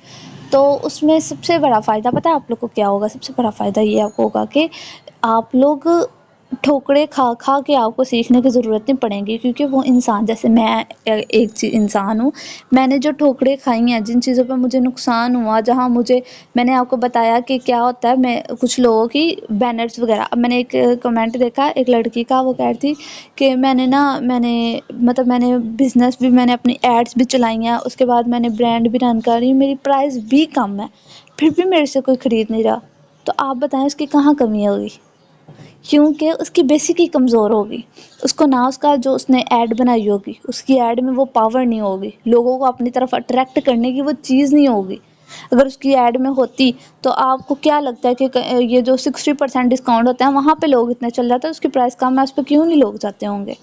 تو اس میں سب سے بڑا فائدہ پتہ ہے آپ لوگ کو کیا ہوگا؟ سب سے بڑا فائدہ یہ آپ کو ہوگا کہ آپ لوگ ٹھوکرے کھا کھا کے آپ کو سیکھنے کی ضرورت نہیں پڑے گی. کیونکہ وہ انسان، جیسے میں ایک انسان ہوں، میں نے جو ٹھوکریں کھائی ہیں، جن چیزوں پہ مجھے نقصان ہوا، جہاں مجھے، میں نے آپ کو بتایا کہ کیا ہوتا ہے، میں کچھ لوگوں کی بینرز وغیرہ. اب میں نے ایک کمنٹ دیکھا ایک لڑکی کا، وہ کہہ رہی تھی کہ میں نے بزنس بھی، میں نے اپنی ایڈس بھی چلائی ہیں، اس کے بعد میں نے برانڈ بھی رن کر رہی ہوں، میری پرائز بھی کم ہے، پھر بھی میرے سے کوئی خرید نہیں رہا. تو آپ بتائیں اس کی کہاں کمی ہوگی؟ کیونکہ اس کی بیسک ہی کمزور ہوگی. اس کو نہ اس کا جو اس نے ایڈ بنائی ہوگی، اس کی ایڈ میں وہ پاور نہیں ہوگی، لوگوں کو اپنی طرف اٹریکٹ کرنے کی وہ چیز نہیں ہوگی. اگر اس کی ایڈ میں ہوتی تو آپ کو کیا لگتا ہے کہ یہ جو 60% ڈسکاؤنٹ ہوتا ہے وہاں پہ لوگ اتنے چل جاتے ہیں، اس کی پرائس کم ہے، اس پہ کیوں نہیں لوگ جاتے ہوں گے؟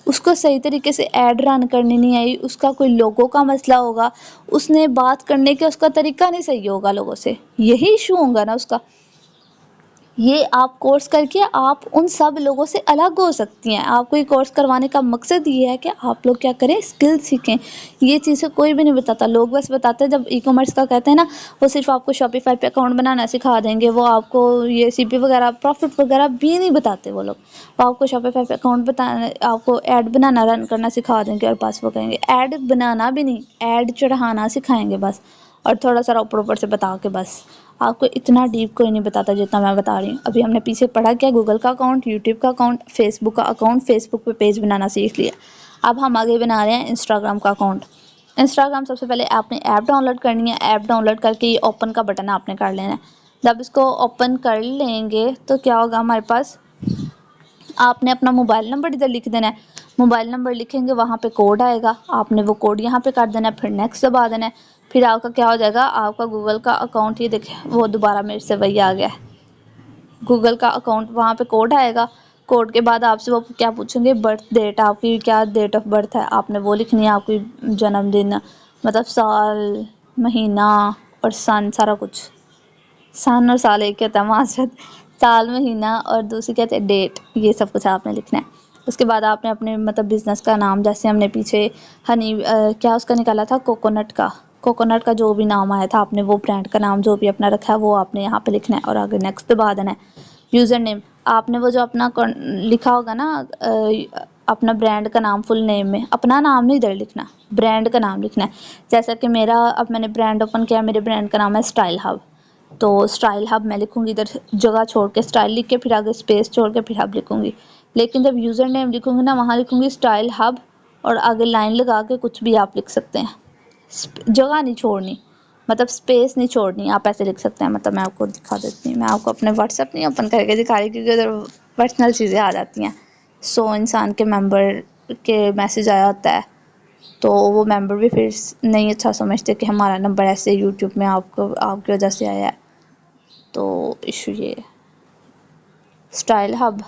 اس کو صحیح طریقے سے ایڈ رن کرنی نہیں آئی، اس کا کوئی لوگوں کا مسئلہ ہوگا، اس نے بات کرنے کا اس کا طریقہ نہیں صحیح ہوگا لوگوں سے، یہی ایشو ہوگا نا اس کا. یہ آپ کورس کر کے آپ ان سب لوگوں سے الگ ہو سکتی ہیں. آپ کو یہ کورس کروانے کا مقصد یہ ہے کہ آپ لوگ کیا کریں، اسکل سیکھیں. یہ چیزیں کوئی بھی نہیں بتاتا، لوگ بس بتاتے ہیں. جب ای کامرس کا کہتے ہیں نا، وہ صرف آپ کو شاپیفائی پہ اکاؤنٹ بنانا سکھا دیں گے، وہ آپ کو یہ سی پی وغیرہ، پروفٹ وغیرہ بھی نہیں بتاتے وہ لوگ. وہ آپ کو شاپیفائی پہ اکاؤنٹ بتانا، آپ کو ایڈ بنانا رن کرنا سکھا دیں گے، اور بس وہ کہیں گے. ایڈ بنانا بھی نہیں، ایڈ چڑھانا سکھائیں گے بس، اور تھوڑا سا اوپر سے بتا کے بس. آپ کو اتنا ڈیپ کوئی نہیں بتاتا جتنا میں بتا رہی ہوں. ابھی ہم نے پیچھے پڑھا کیا، گوگل کا اکاؤنٹ، یوٹیوب کا اکاؤنٹ، فیس بک کا اکاؤنٹ، فیس بک پہ پیج بنانا سیکھ لیا. اب ہم آگے بنا رہے ہیں انسٹاگرام کا اکاؤنٹ. انسٹاگرام سب سے پہلے آپ نے ایپ ڈاؤن لوڈ کرنی ہے. ایپ ڈاؤن لوڈ کر کے یہ اوپن کا بٹن آپ نے کر لینا ہے. جب اس کو اوپن کر لیں گے تو کیا ہوگا ہمارے پاس، آپ نے اپنا موبائل نمبر ادھر لکھ دینا ہے. موبائل نمبر لکھیں گے، وہاں پہ کوڈ آئے گا، آپ نے وہ کوڈ یہاں پہ کر دینا ہے، پھر نیکسٹ دبا دینا ہے. پھر آپ کا کیا ہو جائے گا، آپ کا گوگل کا اکاؤنٹ، یہ دیکھیں وہ دوبارہ میرے سے وہی آ گیا ہے، گوگل کا اکاؤنٹ. وہاں پہ کوڈ آئے گا. کوڈ کے بعد آپ سے وہ کیا پوچھیں گے، برتھ ڈیٹ، آپ کی کیا ڈیٹ آف برتھ ہے، آپ نے وہ لکھنی ہے. آپ کی جنم دن، مطلب سال، مہینہ اور سن، سارا کچھ. سن اور سال ایک کہتا ہے معذرت، سال، مہینہ اور دوسری کہتے ہیں ڈیٹ. یہ سب کچھ آپ نے لکھنا ہے. اس کے بعد آپ نے اپنے مطلب بزنس کا نام، جیسے ہم نے پیچھے ہنی کیا اس کا نکالا تھا، کوکونٹ کا جو بھی نام آیا تھا، آپ نے وہ برانڈ کا نام جو بھی اپنا رکھا ہے وہ آپ نے یہاں پہ لکھنا ہے، اور آگے نیکسٹ دبا دینا ہے. یوزر نیم، آپ نے وہ جو اپنا لکھا ہوگا نا اپنا برانڈ کا نام، فل نیم میں اپنا نام نہیں ادھر لکھنا، برانڈ کا نام لکھنا ہے. جیسا کہ میرا، اب میں نے برانڈ اوپن کیا، میرے برانڈ کا نام ہے اسٹائل ہب، تو اسٹائل ہب میں لکھوں گی ادھر، جگہ چھوڑ کے اسٹائل لکھ کے پھر آگے اسپیس چھوڑ کے پھر ہب لکھوں گی. لیکن جب یوزر نیم لکھوں گی نا، وہاں لکھوں گی اسٹائل ہب، اور آگے لائن لگا کے کچھ بھی آپ لکھ سکتے ہیں، جگہ نہیں چھوڑنی، مطلب اسپیس نہیں چھوڑنی، آپ ایسے لکھ سکتے ہیں. مطلب میں آپ کو دکھا دیتی ہوں، میں آپ کو اپنے واٹس ایپ نہیں اوپن کر کے دکھا رہی کیونکہ ادھر پرسنل چیزیں آ جاتی ہیں. انسان کے ممبر کے میسج آیا ہوتا ہے، تو وہ ممبر بھی پھر نہیں اچھا سمجھتے کہ ہمارا نمبر ایسے یوٹیوب میں آپ کی وجہ سے آیا ہے. تو ایشو یہ اسٹائل ہب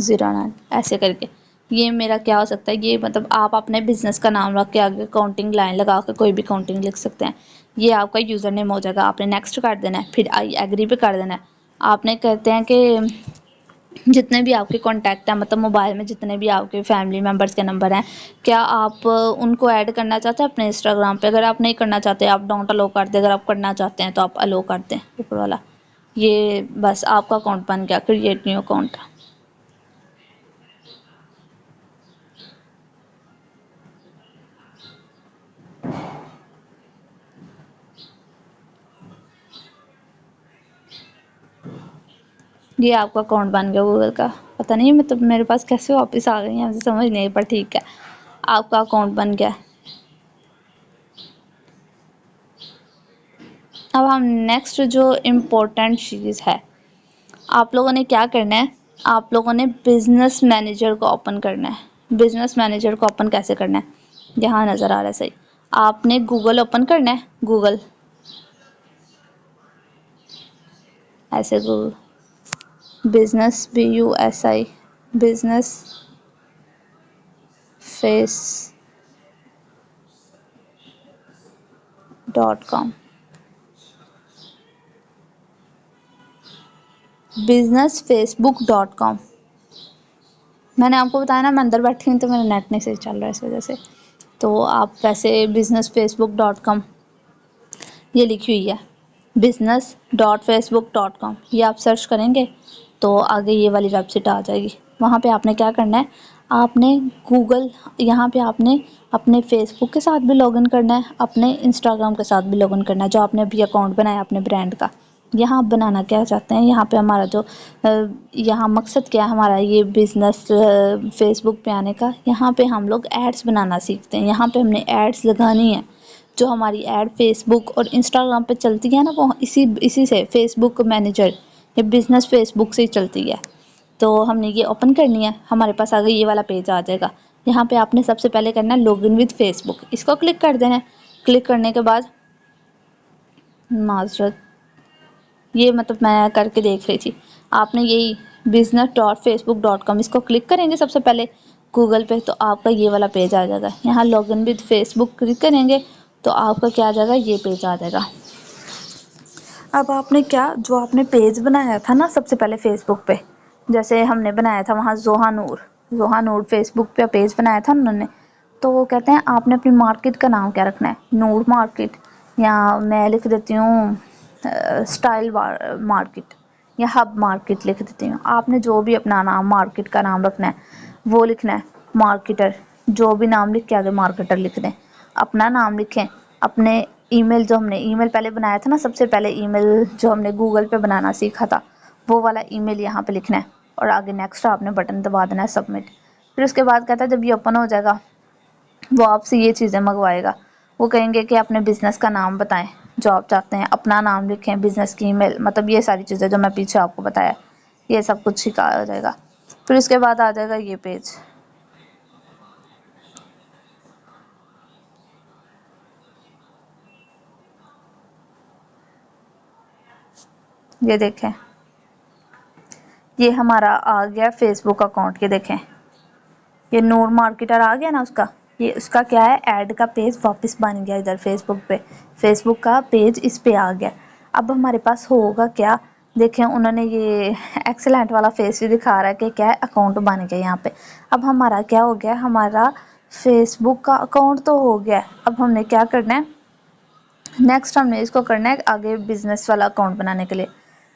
09 ایسے کر کے، یہ میرا کیا ہو سکتا ہے، یہ مطلب آپ اپنے بزنس کا نام رکھ کے آگے کاؤنٹنگ لائن لگا کے کوئی بھی کاؤنٹنگ لکھ سکتے ہیں. یہ آپ کا یوزر نیم ہو جائے گا، آپ نے نیکسٹ کر دینا ہے، پھر آئی ایگری پہ کر دینا ہے۔ آپ نے کہتے ہیں کہ جتنے بھی آپ کے کانٹیکٹ ہیں، مطلب موبائل میں جتنے بھی آپ کے فیملی ممبرس کے نمبر ہیں، کیا آپ ان کو ایڈ کرنا چاہتے ہیں اپنے انسٹاگرام پہ؟ اگر آپ نہیں کرنا چاہتے آپ ڈونٹ الو کر دیں، اگر آپ کرنا چاہتے ہیں تو آپ الو کر دیں اوپر والا۔ یہ بس آپ کا اکاؤنٹ بن گیا، کریٹ نیو اکاؤنٹ۔ یہ آپ کا اکاؤنٹ بن گیا گوگل کا۔ پتہ نہیں مطلب میرے پاس کیسے واپس آ گئی ہیں، مجھے سمجھ نہیں، پر ٹھیک ہے، آپ کا اکاؤنٹ بن گیا۔ اب ہم نیکسٹ جو امپورٹنٹ چیز ہے، آپ لوگوں نے کیا کرنا ہے، آپ لوگوں نے بزنس مینیجر کو اوپن کرنا ہے۔ بزنس مینیجر کو اوپن کیسے کرنا ہے؟ یہاں نظر آ رہا ہے صحیح، آپ نے گوگل اوپن کرنا ہے، گوگل ایسے Google business BUSI business face .com business face بک.com۔ میں نے آپ کو بتایا نا میں اندر بیٹھی ہوں تو میرا نیٹ نہیں صحیح چل رہا ہے اس وجہ سے، تو آپ ویسے بزنس فیس بک.com یہ لکھی ہوئی ہے، business.facebook.com، یہ آپ سرچ کریں گے تو آگے یہ والی ویب سائٹ آ جائے گی۔ وہاں پہ آپ نے کیا کرنا ہے، آپ نے گوگل، یہاں پہ آپ نے اپنے فیس بک کے ساتھ بھی لاگ ان کرنا ہے، اپنے انسٹاگرام کے ساتھ بھی لاگ ان کرنا ہے، جو آپ نے ابھی اکاؤنٹ بنایا اپنے برانڈ کا۔ یہاں آپ بنانا کیا چاہتے ہیں، یہاں پہ ہمارا جو یہاں مقصد کیا ہے ہمارا یہ بزنس فیس بک پہ آنے کا، یہاں پہ ہم لوگ ایڈس بنانا سیکھتے ہیں، یہاں پہ ہم نے ایڈس لگانی ہے، جو ہماری ایڈ فیس بک اور انسٹاگرام پہ چلتی ہے نا، وہ اسی سے فیس بک مینیجر یا بزنس فیس بک سے ہی چلتی ہے۔ تو ہم نے یہ اوپن کرنی ہے، ہمارے پاس آگے یہ والا پیج آ جائے گا۔ یہاں پہ آپ نے سب سے پہلے کرنا ہے لاگ ان ود فیس بک، اس کو کلک کر دینا ہے۔ کلک کرنے کے بعد معذرت، یہ مطلب میں کر کے دیکھ رہی تھی، آپ نے یہی business.facebook.com اس کو کلک کریں گے سب سے پہلے گوگل پہ، تو آپ کا یہ والا پیج آ جائے گا۔ یہاں log in with Facebook click کریں گے تو آپ کا کیا آ جائے گا، یہ پیج آ جائے گا۔ اب آپ نے کیا، جو آپ نے پیج بنایا تھا نا سب سے پہلے فیس بک پہ، جیسے ہم نے بنایا تھا وہاں زوہا نور فیس بک پہ پیج بنایا تھا انہوں نے، تو وہ کہتے ہیں آپ نے اپنی مارکیٹ کا نام کیا رکھنا ہے، نور مارکیٹ، یا میں لکھ دیتی ہوں اسٹائل مارکیٹ، یا ہب مارکیٹ لکھ دیتی ہوں۔ آپ نے جو بھی اپنا نام مارکیٹ کا نام رکھنا ہے وہ لکھنا ہے، مارکیٹر، جو بھی نام لکھ کے آگے مارکیٹر لکھ دیں، اپنا نام لکھیں، اپنے ای میل، جو ہم نے ای میل پہلے بنایا تھا نا سب سے پہلے، ای میل جو ہم نے گوگل پہ بنانا سیکھا تھا وہ والا ای میل یہاں پہ لکھنا ہے، اور آگے نیکسٹ آپ نے بٹن دبا دینا ہے، سبمٹ۔ پھر اس کے بعد کہتا ہے جب یہ اوپن ہو جائے گا وہ آپ سے یہ چیزیں منگوائے گا، وہ کہیں گے کہ اپنے بزنس کا نام بتائیں جو آپ چاہتے ہیں، اپنا نام لکھیں، بزنس کی ای میل، مطلب یہ ساری چیزیں جو میں پیچھے آپ کو بتایا یہ سب کچھ سکھایا جائے گا۔ پھر اس کے بعد آ جائے گا یہ پیج، یہ دیکھیں یہ ہمارا آ گیا فیس بک اکاؤنٹ، یہ دیکھیں یہ نور مارکیٹر آ گیا نا اس کا، یہ اس کا کیا ہے، ایڈ کا پیج واپس بن گیا ادھر فیس بک پہ، فیس بک کا پیج اس پہ آ گیا۔ اب ہمارے پاس ہوگا کیا، دیکھیں انہوں نے یہ ایکسلنٹ والا فیس بھی دکھا رہا ہے کہ کیا ہے، اکاؤنٹ بن گیا یہاں پہ۔ اب ہمارا کیا ہو گیا، ہمارا فیس بک کا اکاؤنٹ تو ہو گیا، اب ہم نے کیا کرنا ہے، نیکسٹ ہم نے اس کو کرنا ہے آگے بزنس والا اکاؤنٹ بنانے کے لیے۔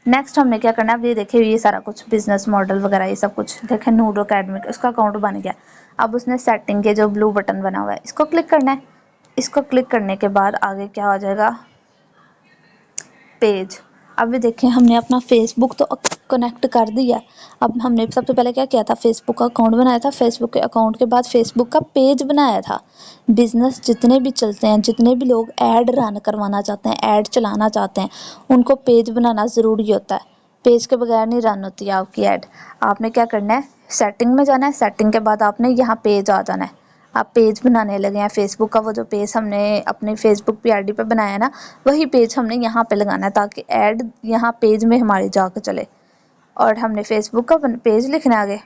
نیکسٹ ہم نے کیا کرنا ہے، اب یہ دیکھیں یہ سارا کچھ بزنس ماڈل وغیرہ یہ سب کچھ دیکھیں، نوڈو اکیڈمک اس کا اکاؤنٹ بن گیا۔ اب اس نے سیٹنگ کے جو بلو بٹن بنا ہوا ہے اس کو کلک کرنا ہے، اس کو کلک کرنے کے بعد آگے کیا ہو جائے گا، پیج۔ اب یہ دیکھیں ہم نے اپنا فیس بک تو کنیکٹ کر دیا، اب ہم نے سب سے پہلے کیا کیا تھا، فیس بک کا اکاؤنٹ بنایا تھا، فیس بک کے اکاؤنٹ کے بعد فیس بک کا پیج بنایا تھا۔ بزنس جتنے بھی چلتے ہیں، جتنے بھی لوگ ایڈ رن کروانا چاہتے ہیں، ایڈ چلانا چاہتے ہیں، ان کو پیج بنانا ضروری ہوتا ہے، پیج کے بغیر نہیں رن ہوتی ہے آپ کی ایڈ۔ آپ نے کیا کرنا ہے، سیٹنگ میں جانا ہے، سیٹنگ کے بعد آپ نے یہاں پیج آ جانا ہے، آپ پیج بنانے لگے ہیں فیس بک کا، وہ جو پیج ہم نے اپنے فیس بک پی آر ڈی پہ بنایا ہے نا وہی پیج ہم نے یہاں پہ لگانا ہے، تاکہ ایڈ یہاں پیج میں ہماری جا کے چلے۔ اور ہم نے فیس بک کا پیج لکھنا ہے آگے،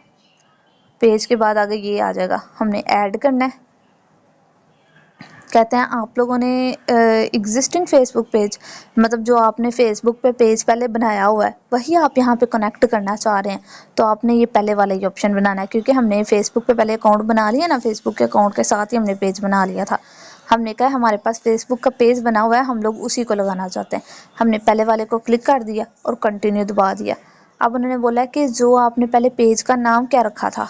پیج کے بعد آگے یہ آ جائے گا، ہم نے ایڈ کرنا ہے، کہتے ہیں آپ لوگوں نے ایگزسٹنگ فیس بک پیج، مطلب جو آپ نے فیس بک پہ پیج پہلے بنایا ہوا ہے وہی آپ یہاں پہ کنیکٹ کرنا چاہ رہے ہیں، تو آپ نے یہ پہلے والا ہی آپشن بنانا ہے، کیونکہ ہم نے فیس بک پہ پہلے اکاؤنٹ بنا لیا نا، فیس بک کے اکاؤنٹ کے ساتھ ہی ہم نے پیج بنا لیا تھا۔ ہم نے کہا ہمارے پاس فیس بک کا پیج بنا ہوا ہے، ہم لوگ اسی کو لگانا چاہتے ہیں، ہم نے پہلے والے کو کلک کر دیا اور کنٹینیو دبا دیا۔ اب انہوں نے بولا کہ جو آپ نے پہلے پیج کا نام کیا رکھا تھا،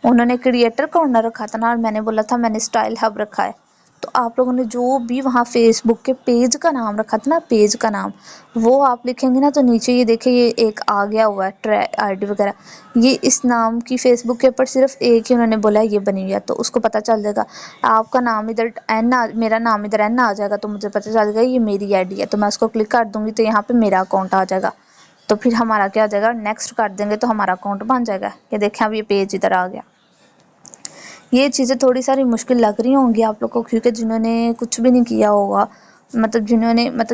انہوں نے کریٹر کارنر رکھا تھا نا، اور میں نے بولا تھا میں نے اسٹائل ہب رکھا ہے، تو آپ لوگوں نے جو بھی وہاں فیس بک کے پیج کا نام رکھا تھا نا، پیج کا نام وہ آپ لکھیں گے نا، تو نیچے یہ دیکھیں یہ ایک آ گیا ہوا ہے ٹریک آئی ڈی وغیرہ، یہ اس نام کی فیس بک کے اوپر صرف ایک ہی انہوں نے بولا ہے یہ بنی ہوئی ہے، تو اس کو پتہ چل جائے گا۔ آپ کا نام ادھر میرا نام ادھر این آ جائے گا، تو مجھے پتہ چل جائے گا یہ میری آئی ڈی ہے، تو میں اس کو کلک کر دوں گی تو یہاں پہ میرا اکاؤنٹ آ جائے گا، تو پھر ہمارا کیا ہو جائے گا، نیکسٹ کر دیں گے تو ہمارا اکاؤنٹ بن جائے گا۔ یہ دیکھیں اب یہ پیج ادھر آ گیا۔ یہ چیزیں تھوڑی ساری مشکل لگ رہی ہوں گی آپ لوگوں کو، کیونکہ جنہوں نے کچھ بھی نہیں کیا ہوگا، مطلب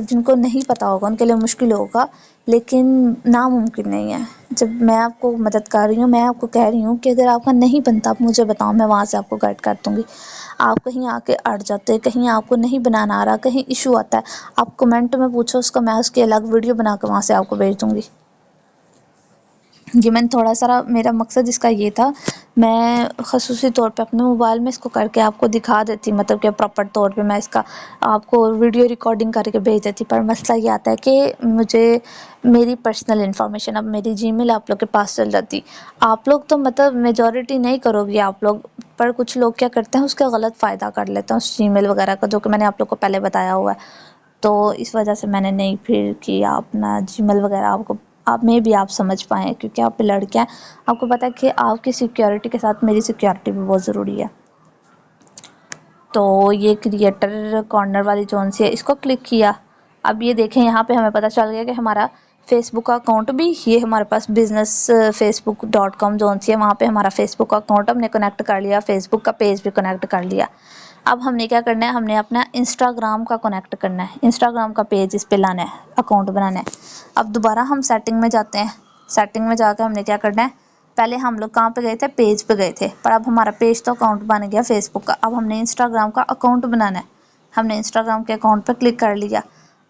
جن کو نہیں پتا ہوگا ان کے لیے مشکل ہوگا، لیکن ناممکن نہیں ہے۔ جب میں آپ کو مدد کر رہی ہوں، میں آپ کو کہہ رہی ہوں کہ اگر آپ کا نہیں بنتا آپ مجھے بتاؤ، میں وہاں سے آپ کو گائڈ کر دوں گی۔ آپ کہیں آ کے اڑ جاتے، کہیں آپ کو نہیں بنانا آ رہا، کہیں ایشو آتا ہے، آپ کمنٹ میں پوچھو اس کا، میں اس کی الگ ویڈیو بنا کے وہاں سے آپ کو بھیج دوں گی۔ یہ میں نے تھوڑا سا، میرا مقصد اس کا یہ تھا، میں خصوصی طور پہ اپنے موبائل میں اس کو کر کے آپ کو دکھا دیتی، مطلب کہ پراپر طور پہ میں اس کا آپ کو ویڈیو ریکارڈنگ کر کے بھیج دیتی، پر مسئلہ یہ آتا ہے کہ مجھے میری پرسنل انفارمیشن اب میری جی میل آپ لوگ کے پاس چل جاتی۔ آپ لوگ تو مطلب میجورٹی نہیں کرو گی آپ لوگ، پر کچھ لوگ کیا کرتے ہیں اس کا غلط فائدہ کر لیتے ہیں اس جی میل وغیرہ کا، جو کہ میں نے آپ لوگ کو پہلے بتایا ہوا ہے، تو اس وجہ سے میں نے نہیں پھر کیا اپنا جی میل وغیرہ آپ میں بھی آپ سمجھ پائیں، کیونکہ آپ لڑکے ہیں، آپ کو پتہ ہے کہ آپ کی سیکیورٹی کے ساتھ میری سیکیورٹی بھی بہت ضروری ہے۔ تو یہ کریٹر کارنر والی جون سی ہے، اس کو کلک کیا، اب یہ دیکھیں یہاں پہ ہمیں پتہ چل گیا کہ ہمارا فیس بک کا اکاؤنٹ بھی، یہ ہمارے پاس بزنس facebook.com جون سی ہے، وہاں پہ ہمارا فیس بک کا اکاؤنٹ ہم نے کنیکٹ کر لیا، فیس بک کا پیج بھی کنیکٹ کر لیا۔ اب ہم نے کیا کرنا ہے، ہم نے اپنا انسٹاگرام کا کنیکٹ کرنا ہے، انسٹاگرام کا پیج اس پہ لانا ہے، اکاؤنٹ بنانا ہے۔ اب دوبارہ ہم سیٹنگ میں جاتے ہیں، سیٹنگ میں جا کے ہم نے کیا کرنا ہے، پہلے ہم لوگ کہاں پہ گئے تھے، پیج پہ گئے تھے، پر اب ہمارا پیج تو اکاؤنٹ بن گیا فیس بک کا، اب ہم نے انسٹاگرام کا اکاؤنٹ بنانا ہے، ہم نے انسٹاگرام کے اکاؤنٹ پہ کلک کر لیا۔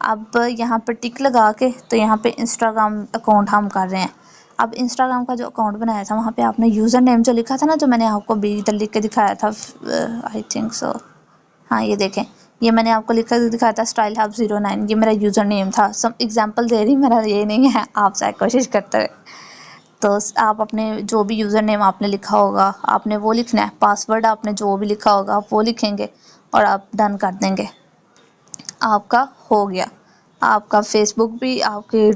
اب یہاں پہ ٹک لگا کے تو یہاں پہ انسٹاگرام اکاؤنٹ ہم کر رہے ہیں۔ اب انسٹاگرام کا جو اکاؤنٹ بنایا تھا وہاں پہ آپ نے یوزر نیم جو لکھا تھا نا، جو میں نے آپ کو بھی ادھر لکھ کے دکھایا تھا، آئی تھنک سو، ہاں یہ دیکھیں، یہ میں نے آپ کو لکھا دکھایا تھا اسٹائل ہب 09، یہ میرا یوزر نیم تھا، سب ایگزامپل دے رہی، میرا یہ نہیں ہے، آپ سے کوشش کرتے رہے۔ تو آپ اپنے جو بھی یوزر نیم آپ نے لکھا ہوگا آپ نے وہ لکھنا ہے، پاسورڈ آپ نے جو بھی لکھا ہوگا آپ وہ لکھیں گے اور آپ ڈن کر دیں گے، آپ کا ہو گیا، آپ کا فیس بک بھی، آپ کے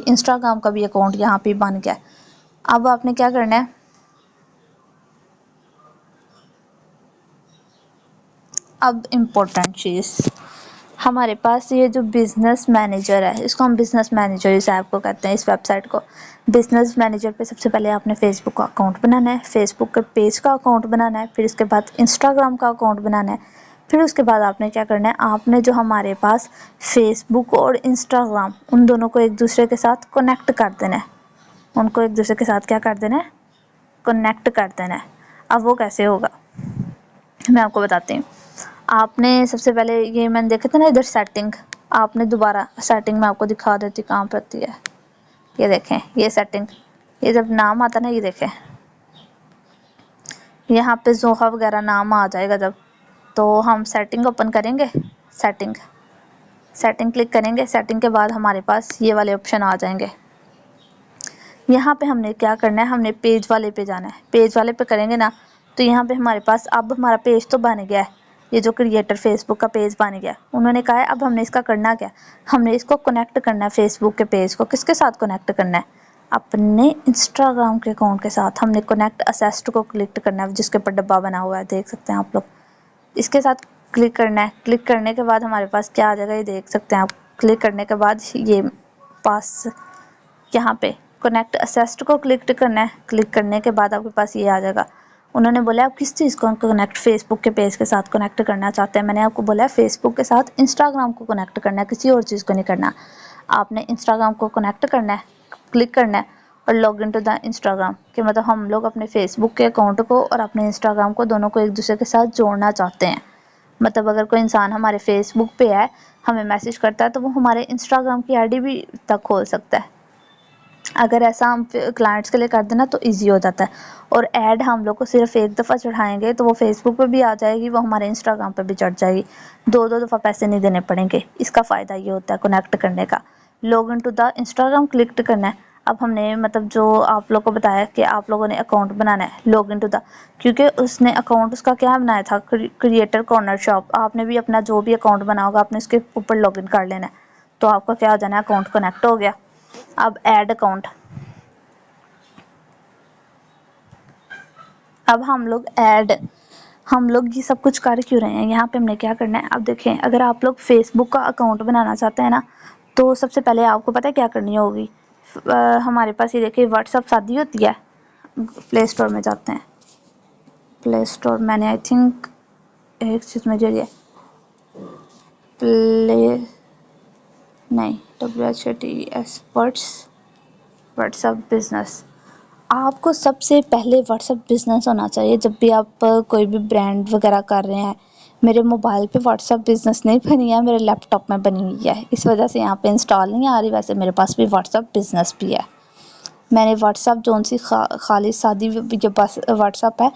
انسٹاگرام کا بھی اکاؤنٹ یہاں پہ بن گیا۔ اب آپ نے کیا کرنا ہے، اب امپورٹنٹ چیز، ہمارے پاس یہ جو بزنس مینیجر ہے، اس کو ہم بزنس مینیجر اس ایپ کو کہتے ہیں، اس ویب سائٹ کو بزنس مینیجر پہ سب سے پہلے آپ نے فیس بک کا اکاؤنٹ بنانا ہے، فیس بک کے پیج کا اکاؤنٹ بنانا ہے، پھر اس کے بعد انسٹاگرام کا اکاؤنٹ بنانا ہے، پھر اس کے بعد آپ نے کیا کرنا ہے، آپ نے جو ہمارے پاس فیس بک اور انسٹاگرام ان دونوں کو ایک دوسرے کے ساتھ کنیکٹ کر دینا ہے، ان کو ایک دوسرے کے ساتھ کیا کر دینا ہے، کنیکٹ کر دینا ہے۔ اب وہ کیسے ہوگا میں آپ کو بتاتی ہوں۔ آپ نے سب سے پہلے یہ میں نے دیکھا تھا نا ادھر سیٹنگ، آپ نے دوبارہ سیٹنگ میں آپ کو دکھا دیتی کہاں پہ ہوتی ہے، یہ دیکھیں یہ سیٹنگ، یہ جب نام آتا نا، یہ دیکھیں یہاں پہ زوہا وغیرہ نام آ جائے گا جب، تو ہم سیٹنگ اوپن کریں گے، سیٹنگ کلک کریں گے، سیٹنگ کے بعد ہمارے پاس یہ والے آپشن آ جائیں گے۔ یہاں پہ ہم نے کیا کرنا ہے، ہم نے پیج والے پہ جانا ہے، پیج والے پہ کریں گے نا، تو یہاں پہ ہمارے پاس اب ہمارا پیج تو بن گیا ہے، یہ جو کریٹر فیس بک کا پیج بن گیا، انہوں نے کہا ہے اب ہم نے اس کا کرنا کیا، ہم نے اس کو کنیکٹ کرنا ہے فیس بک کے پیج کو، کس کے ساتھ کنیکٹ کرنا ہے، اپنے انسٹاگرام کے اکاؤنٹ کے ساتھ۔ ہم نے کنیکٹ اسسٹ کو کلک کرنا ہے، جس کے اوپر ڈبہ بنا ہوا ہے، دیکھ سکتے ہیں آپ لوگ، اس کے ساتھ کلک کرنا ہے۔ کلک کرنے کے بعد ہمارے پاس کیا آ جائے گا، یہ دیکھ سکتے ہیں آپ، کلک کرنے کے بعد یہ پاس یہاں پہ کنیکٹ اسسٹ کو کلک کرنا ہے، کلک کرنے کے بعد آپ کے پاس یہ آ جائے گا۔ انہوں نے بولا آپ کس چیز کو کنیکٹ فیس بک کے پیج کے ساتھ کنیکٹ کرنا چاہتے ہیں، میں نے آپ کو بولا فیس بک کے ساتھ انسٹاگرام کو کنیکٹ کرنا ہے، کسی اور چیز کو نہیں کرنا۔ آپ نے انسٹاگرام کو کنیکٹ کرنا ہے، کلک کرنا ہے اور log in to the Instagram, کہ مطلب ہم لوگ اپنے فیس بک کے اکاؤنٹ کو اور اپنے انسٹاگرام کو دونوں کو ایک دوسرے کے ساتھ جوڑنا چاہتے ہیں۔ مطلب اگر کوئی انسان ہمارے فیس بک پہ ہے، ہمیں میسج کرتا ہے، تو وہ ہمارے انسٹاگرام کی آئی ڈی بھی تک کھول سکتا ہے۔ اگر ایسا ہم کلائنٹس کے لیے کر دینا تو ایزی ہو جاتا ہے۔ اور ایڈ ہم لوگ کو صرف ایک دفعہ چڑھائیں گے تو وہ فیس بک پہ بھی آ جائے گی، وہ ہمارے انسٹاگرام پہ بھی چڑھ جائے گی، دو دفعہ پیسے نہیں دینے پڑیں گے۔ اس کا فائدہ یہ ہوتا ہے کنیکٹ کرنے کا۔ Log in to the Instagram click کرنا ہے۔ اب ہم نے مطلب جو آپ لوگ کو بتایا کہ آپ لوگوں نے اکاؤنٹ بنانا ہے لاگ ان ٹو دا، کیونکہ اس نے اکاؤنٹ اس کا کیا بنایا تھا، کریٹر کارنر شاپ۔ آپ نے بھی اپنا جو بھی اکاؤنٹ بنا ہوگا آپ نے اس کے اوپر لاگ ان کر لینا ہے، تو آپ کا کیا ہو جانا ہے، اکاؤنٹ کنیکٹ ہو گیا۔ اب ایڈ اکاؤنٹ، اب ہم لوگ یہ سب کچھ کر کیوں رہے ہیں، یہاں پہ ہم نے کیا کرنا ہے۔ اب دیکھیں، اگر آپ لوگ فیس بک کا اکاؤنٹ بنانا چاہتے ہیں نا، تو سب سے پہلے آپ کو پتہ ہے کیا کرنی ہوگی۔ ہمارے پاس یہ دیکھیں واٹس ایپ شادی ہوتی ہے، پلے اسٹور میں جاتے ہیں، پلے اسٹور میں نے آئی تھنک ایک چیز میں جڑی ہے، پلے نہیں WHATS واٹس ایپ بزنس۔ آپ کو سب سے پہلے واٹس ایپ بزنس ہونا چاہیے جب بھی آپ کوئی بھی برانڈ وغیرہ کر رہے ہیں۔ میرے موبائل پہ واٹس ایپ بزنس نہیں بنی ہے، میرے لیپ ٹاپ میں بنی ہوئی ہے، اس وجہ سے یہاں پہ انسٹال نہیں آ رہی۔ ویسے میرے پاس بھی واٹس ایپ بزنس بھی ہے۔ میں نے واٹس ایپ جون سی خالی سادی جو بس واٹس ایپ ہے،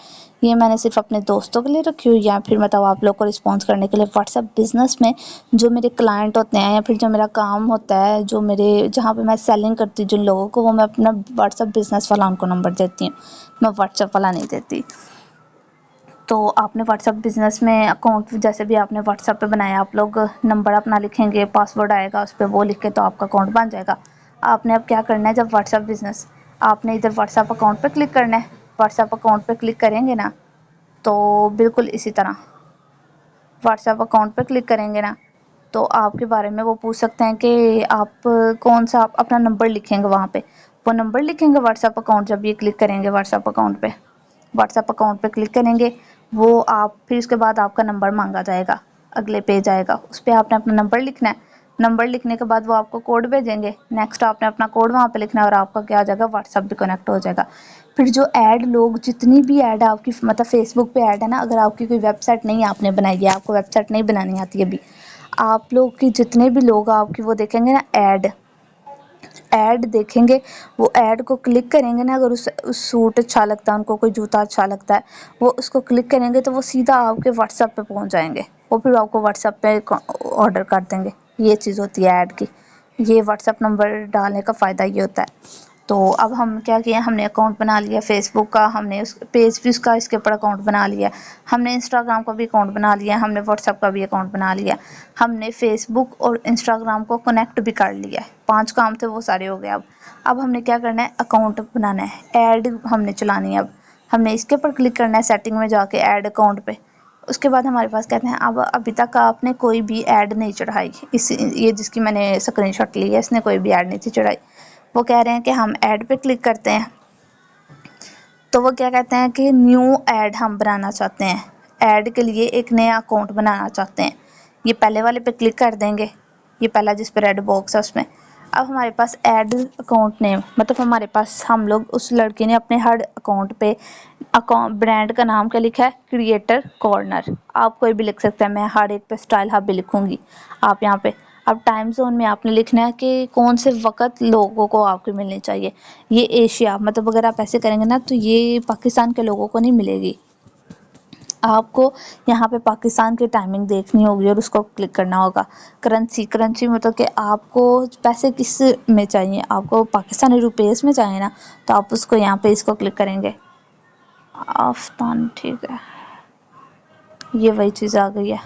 یہ میں نے صرف اپنے دوستوں کے لیے رکھی ہوئی ہے، پھر مطلب آپ لوگ کو رسپانس کرنے کے لیے۔ واٹس ایپ بزنس میں جو میرے کلائنٹ ہوتے ہیں یا پھر جو میرا کام ہوتا ہے، جو میرے جہاں پہ میں سیلنگ کرتی ہوں جن لوگوں کو، وہ میں اپنا واٹس ایپ بزنس والا ان کو نمبر دیتی ہوں، میں واٹس ایپ والا نہیں دیتی۔ تو آپ نے واٹس ایپ بزنس میں اکاؤنٹ جیسے بھی آپ نے واٹس ایپ پہ بنایا، آپ لوگ نمبر اپنا لکھیں گے، پاسورڈ آئے گا اس پہ، وہ لکھ کے تو آپ کا اکاؤنٹ بن جائے گا۔ آپ نے اب کیا کرنا ہے، جب واٹس ایپ بزنس، آپ نے ادھر واٹس ایپ اکاؤنٹ پہ کلک کرنا ہے۔ واٹس ایپ اکاؤنٹ پہ کلک کریں گے نا، تو بالکل اسی طرح واٹس ایپ اکاؤنٹ پہ کلک کریں گے نا، تو آپ کے بارے میں وہ پوچھ سکتے ہیں کہ آپ کون سا، آپ اپنا نمبر لکھیں گے وہاں پہ، وہ نمبر لکھیں گے واٹس ایپ اکاؤنٹ جب یہ کلک کریں گے واٹس ایپ اکاؤنٹ پہ، واٹس ایپ اکاؤنٹ پہ کلک کریں گے، وہ آپ پھر اس کے بعد آپ کا نمبر مانگا جائے گا، اگلے پیج آئے گا، اس پہ آپ نے اپنا نمبر لکھنا ہے۔ نمبر لکھنے کے بعد وہ آپ کو کوڈ بھیجیں گے، نیکسٹ آپ نے اپنا کوڈ وہاں پہ لکھنا ہے، اور آپ کا کیا ہو جائے گا، واٹس ایپ بھی کنیکٹ ہو جائے گا۔ پھر جو ایڈ لوگ جتنی بھی ایڈ آپ کی مطلب فیس بک پہ ایڈ ہے نا، اگر آپ کی کوئی ویب سائٹ نہیں آپ نے بنائی ہے، آپ کو ویب سائٹ نہیں بنانی آتی ابھی، آپ لوگ کی جتنے بھی لوگ آپ کی وہ دیکھیں گے نا ایڈ دیکھیں گے، وہ ایڈ کو کلک کریں گے نا، اگر اس سوٹ اچھا لگتا ہے ان کو، کوئی جوتا اچھا لگتا ہے، وہ اس کو کلک کریں گے تو وہ سیدھا آپ کے واٹس ایپ پہ پہنچ جائیں گے، وہ پھر آپ کو واٹس ایپ پہ آرڈر کر دیں گے۔ یہ چیز ہوتی ہے ایڈ کی، یہ واٹس ایپ نمبر ڈالنے کا فائدہ یہ ہوتا ہے۔ تو اب ہم کیا کیا، ہم نے اکاؤنٹ بنا لیا فیس بک کا، ہم نے اس پیج بھی اس کا اس کے اوپر اکاؤنٹ بنا لیا، ہم نے انسٹاگرام کا بھی اکاؤنٹ بنا لیا، ہم نے واٹس ایپ کا بھی اکاؤنٹ بنا لیا، ہم نے فیس بک اور انسٹاگرام کو کنیکٹ بھی کر لیا ہے۔ 5 کام تھے وہ سارے ہو گئے۔ اب ہم نے کیا کرنا ہے، اکاؤنٹ بنانا ہے، ایڈ ہم نے چلانی ہے۔ اب ہم نے اس کے اوپر کلک کرنا ہے سیٹنگ میں جا کے، ایڈ اکاؤنٹ پہ۔ اس کے بعد ہمارے پاس کہتے ہیں اب ابھی تک آپ نے کوئی بھی ایڈ نہیں چڑھائی، یہ جس کی میں نے اسکرین شاٹ لی ہے، اس نے کوئی بھی ایڈ نہیں تھی چڑھائی۔ وہ کہہ رہے ہیں کہ ہم ایڈ پہ کلک کرتے ہیں، تو وہ کیا کہتے ہیں کہ نیو ایڈ ہم بنانا چاہتے ہیں، ایڈ کے لیے ایک نیا اکاؤنٹ بنانا چاہتے ہیں۔ یہ پہلے والے پہ کلک کر دیں گے، یہ پہلا جس پہ ریڈ باکس ہے اس میں۔ اب ہمارے پاس ایڈ اکاؤنٹ نیم، مطلب ہمارے پاس ہم لوگ اس لڑکی نے اپنے ہر اکاؤنٹ پہ برانڈ کا نام کیا لکھا ہے، کریٹر کارنر۔ آپ کوئی بھی لکھ سکتے ہیں، میں ہر ایک پہ اسٹائل ہب بھی لکھوں گی آپ یہاں پہ۔ اب ٹائم زون میں آپ نے لکھنا ہے کہ کون سے وقت لوگوں کو آپ کو ملنی چاہیے۔ یہ ایشیا، مطلب اگر آپ ایسے کریں گے نا تو یہ پاکستان کے لوگوں کو نہیں ملے گی، آپ کو یہاں پہ پاکستان کی ٹائمنگ دیکھنی ہوگی اور اس کو کلک کرنا ہوگا۔ کرنسی مطلب کہ آپ کو پیسے کس میں چاہیے، آپ کو پاکستانی روپیز میں چاہیے نا، تو آپ اس کو یہاں پہ اس کو کلک کریں گے، آفتان، ٹھیک ہے، یہ وہی چیز آ گئی ہے۔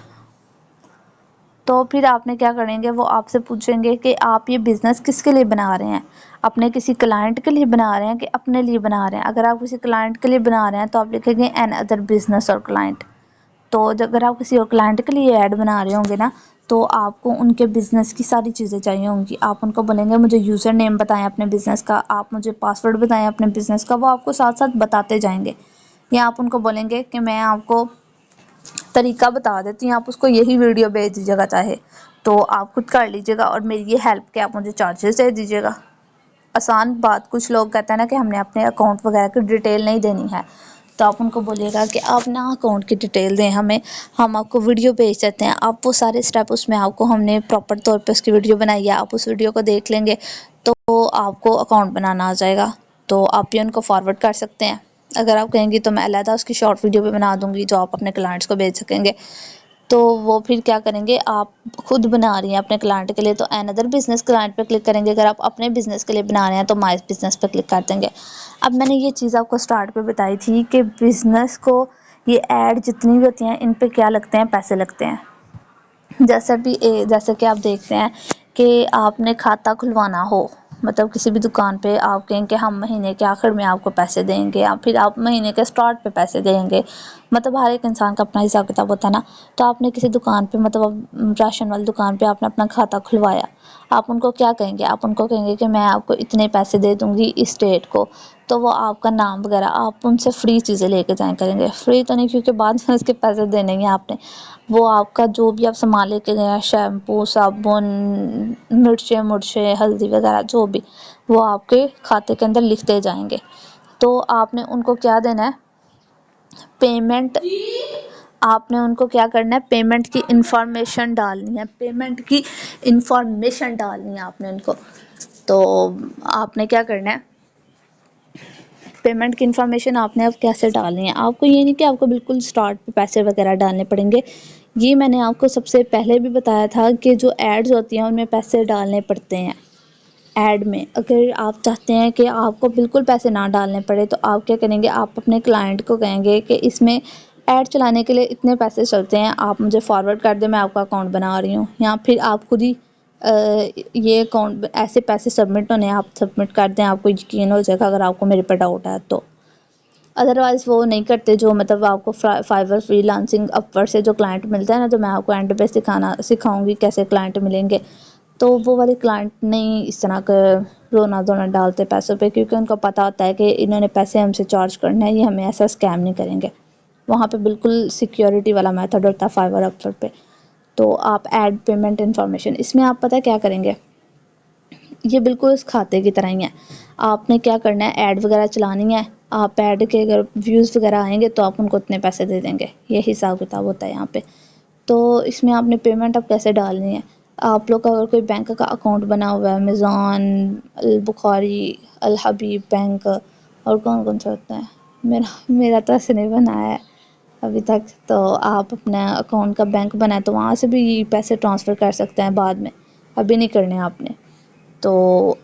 تو پھر آپ نے کیا کریں گے، وہ آپ سے پوچھیں گے کہ آپ یہ بزنس کس کے لیے بنا رہے ہیں، اپنے کسی کلائنٹ کے لیے بنا رہے ہیں کہ اپنے لیے بنا رہے ہیں۔ اگر آپ کسی کلائنٹ کے لیے بنا رہے ہیں تو آپ لکھیں گے این ادر بزنس اور کلائنٹ۔ تو اگر آپ کسی اور کلائنٹ کے لیے ایڈ بنا رہے ہوں گے نا، تو آپ کو ان کے بزنس کی ساری چیزیں چاہیے ہوں گی۔ آپ ان کو بولیں گے مجھے یوزر نیم بتائیں اپنے بزنس کا، آپ مجھے پاسورڈ بتائیں اپنے بزنس کا، وہ آپ کو ساتھ ساتھ بتاتے جائیں گے۔ یا آپ ان کو بولیں گے کہ میں آپ کو طریقہ بتا دیتی ہوں، آپ اس کو یہی ویڈیو بھیج دیجیے گا چاہے تو آپ خود کر لیجیے گا، اور میری یہ ہیلپ کے آپ مجھے چارجز دے دیجیے گا۔ آسان بات۔ کچھ لوگ کہتے ہیں نا کہ ہم نے اپنے اکاؤنٹ وغیرہ کی ڈیٹیل نہیں دینی ہے، تو آپ ان کو بولیے گا کہ آپ نا اکاؤنٹ کی ڈیٹیل دیں ہمیں، ہم آپ کو ویڈیو بھیج دیتے ہیں، آپ وہ سارے اسٹیپ اس میں آپ کو ہم نے پراپر طور پہ اس کی ویڈیو بنائی ہے، آپ اس ویڈیو کو دیکھ لیں گے تو آپ کو اکاؤنٹ بنانا آ جائے گا، تو آپ بھی ان کو فارورڈ کر سکتے ہیں۔ اگر آپ کہیں گی تو میں علیحدہ اس کی شارٹ ویڈیو بھی بنا دوں گی جو آپ اپنے کلائنٹس کو بھیج سکیں گے، تو وہ پھر کیا کریں گے، آپ خود بنا رہی ہیں اپنے کلائنٹ کے لیے تو اندر بزنس کلائنٹ پہ کلک کریں گے، اگر آپ اپنے بزنس کے لیے بنا رہے ہیں تو مائی بزنس پہ کلک کر دیں گے۔ اب میں نے یہ چیز آپ کو سٹارٹ پہ بتائی تھی کہ بزنس کو یہ ایڈ جتنی بھی ہوتی ہیں ان پہ کیا لگتے ہیں، پیسے لگتے ہیں۔ جیسے کہ آپ دیکھتے ہیں کہ آپ نے کھاتا کھلوانا ہو، مطلب کسی بھی دکان پہ آپ کہیں کہ ہم مہینے کے آخر میں آپ کو پیسے دیں گے، یا پھر آپ مہینے کے سٹارٹ پہ پیسے دیں گے، مطلب ہر ایک انسان کا اپنا حساب کتاب ہوتا ہے نا۔ تو آپ نے کسی دکان پہ مطلب راشن والی دکان پہ آپ نے اپنا کھاتا کھلوایا، آپ ان کو کیا کہیں گے، آپ ان کو کہیں گے کہ میں آپ کو اتنے پیسے دے دوں گی اس ڈیٹ کو، تو وہ آپ کا نام وغیرہ آپ ان سے فری چیزیں لے کے جائیں کریں گے، فری تو نہیں کیونکہ بعد میں اس کے پیسے دینے ہیں آپ نے، وہ آپ کا جو بھی آپ سامان لے کے گئے، شیمپو، صابن، مرچیں، ہلدی وغیرہ جو بھی، وہ آپ کے کھاتے کے اندر لکھتے جائیں گے۔ تو آپ نے ان کو کیا دینا ہے، پیمنٹ، آپ نے ان کو کیا کرنا ہے، پیمنٹ کی انفارمیشن ڈالنی ہے، پیمنٹ کی انفارمیشن ڈالنی ہے آپ نے ان کو۔ تو آپ نے کیا کرنا ہے، پیمنٹ کی انفارمیشن آپ نے اب کیسے ڈالنی ہے، آپ کو یہ نہیں کہ آپ کو بالکل سٹارٹ پہ پیسے وغیرہ ڈالنے پڑیں گے، یہ میں نے آپ کو سب سے پہلے بھی بتایا تھا کہ جو ایڈز ہوتی ہیں ان میں پیسے ڈالنے پڑتے ہیں۔ ایڈ میں اگر آپ چاہتے ہیں کہ آپ کو بالکل پیسے نہ ڈالنے پڑے تو آپ کیا کریں گے، آپ اپنے کلائنٹ کو کہیں گے کہ اس میں ایڈ چلانے کے لیے اتنے پیسے چلتے ہیں، آپ مجھے فارورڈ کر دیں، میں آپ کا اکاؤنٹ بنا رہی ہوں، یا پھر آپ خود ہی یہ اکاؤنٹ ایسے پیسے سبمٹ ہونے ہیں، آپ سبمٹ کر دیں، آپ کو یقین ہو جائے گا اگر آپ کو میرے پہ ڈاؤٹ ہے تو۔ ادروائز وہ نہیں کرتے، جو مطلب آپ کو فائور فری لانسنگ اپور سے جو کلائنٹ ملتا ہے نا، جو میں آپ کو اینڈ پہ سکھاؤں گی کیسے کلائنٹ ملیں گے، تو وہ والے کلائنٹ نہیں اس طرح کا رونا دھونا ڈالتے پیسوں پہ، کیونکہ ان کو پتہ ہوتا ہے کہ انہوں نے پیسے ہم سے چارج کرنا ہے، یہ ہمیں ایسا اسکیم نہیں کریں گے، وہاں پہ بالکل سیکیورٹی والا میتھڈ ہوتا ہے فائور اپور پہ۔ تو آپ ایڈ پیمنٹ انفارمیشن، اس میں آپ پتہ کیا کریں گے، یہ بالکل اس کھاتے کی طرح ہی ہے، آپ نے کیا کرنا ہے، ایڈ وغیرہ چلانی ہے، آپ ایڈ کے اگر ویوز وغیرہ آئیں گے تو آپ ان کو اتنے پیسے دے دیں گے، یہ حساب کتاب ہوتا ہے یہاں پہ۔ تو اس میں آپ نے پیمنٹ اب کیسے ڈالنی ہے، آپ لوگ کا اگر کوئی بینک کا اکاؤنٹ بنا ہوا ہے، امیزون، البخاری، الحبیب بینک، اور کون سا ہوتا ہے، میرا تو ایسے نہیں بنا ہے ابھی تک، تو آپ اپنا اکاؤنٹ کا بینک بنا ہے تو وہاں سے بھی پیسے ٹرانسفر کر سکتے ہیں بعد میں، ابھی نہیں کرنے آپ نے۔ تو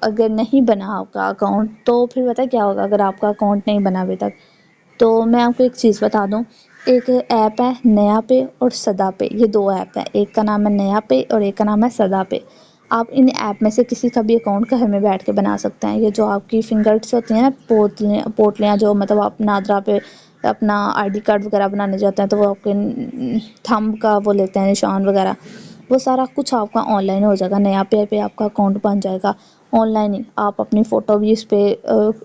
اگر نہیں بنا آپ کا اکاؤنٹ تو پھر پتہ کیا ہوگا، اگر آپ کا اکاؤنٹ نہیں بنا ابھی تک، تو میں آپ کو ایک چیز بتا دوں، ایک ایپ ہے نیا پے اور صدا پے، یہ دو ایپ ہیں، ایک کا نام ہے نیا پے اور ایک کا نام ہے صدا پے۔ آپ ان ایپ میں سے کسی کا بھی اکاؤنٹ گھر میں بیٹھ کے بنا سکتے ہیں، یہ جو آپ کی فنگرس ہوتی ہیں نا، پوٹلیاں جو مطلب آپ نادرا پہ اپنا آئی ڈی کارڈ وغیرہ بنانے جاتے ہیں تو وہ آپ کے تھمب کا وہ لیتے ہیں نشان وغیرہ، وہ سارا کچھ آپ کا آن لائن ہو جائے گا، نیا پے آپ کا اکاؤنٹ بن جائے گا آن لائن ہی، آپ اپنی فوٹو بھی اس پہ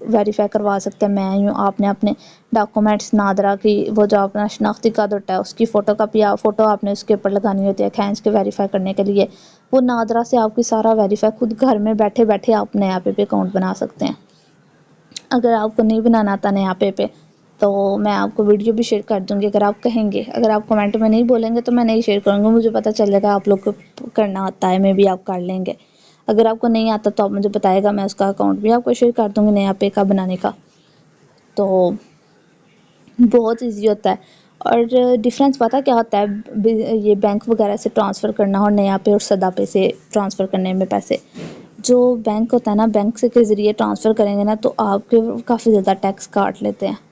ویریفائی کروا سکتے ہیں، میں ہی ہوں، آپ نے اپنے ڈاکومنٹس نادرا کی وہ جو اپنا شناختی کارڈ ہوتا ہے اس کی فوٹو کاپی، فوٹو آپ نے اس کے اوپر لگانی ہوتی ہے کھینچ کے ویریفائی کرنے کے لیے، وہ نادرا سے آپ کی سارا ویریفائی خود گھر میں بیٹھے بیٹھے آپ نیا پے اکاؤنٹ بنا سکتے ہیں۔ اگر آپ کو نہیں بنانا آتا نیا پے تو میں آپ کو ویڈیو بھی شیئر کر دوں گی، اگر آپ کہیں گے، اگر آپ کمنٹ میں نہیں بولیں گے تو میں نہیں شیئر کروں گی، مجھے پتہ چلے گا آپ لوگ کو کرنا آتا ہے، میں بھی آپ کر لیں گے، اگر آپ کو نہیں آتا تو آپ مجھے بتائے گا، میں اس کا اکاؤنٹ بھی آپ کو شیئر کر دوں گی نیا پے کا بنانے کا۔ تو بہت ایزی ہوتا ہے، اور ڈفرینس پتہ کیا ہوتا ہے یہ بینک وغیرہ سے ٹرانسفر کرنا اور نیا پے اور صدا پے سے ٹرانسفر کرنے میں پیسے، جو بینک ہوتا ہے نا، بینک سے کے ذریعے ٹرانسفر کریں گے نا تو آپ کے کافی زیادہ ٹیکس کاٹ لیتے ہیں،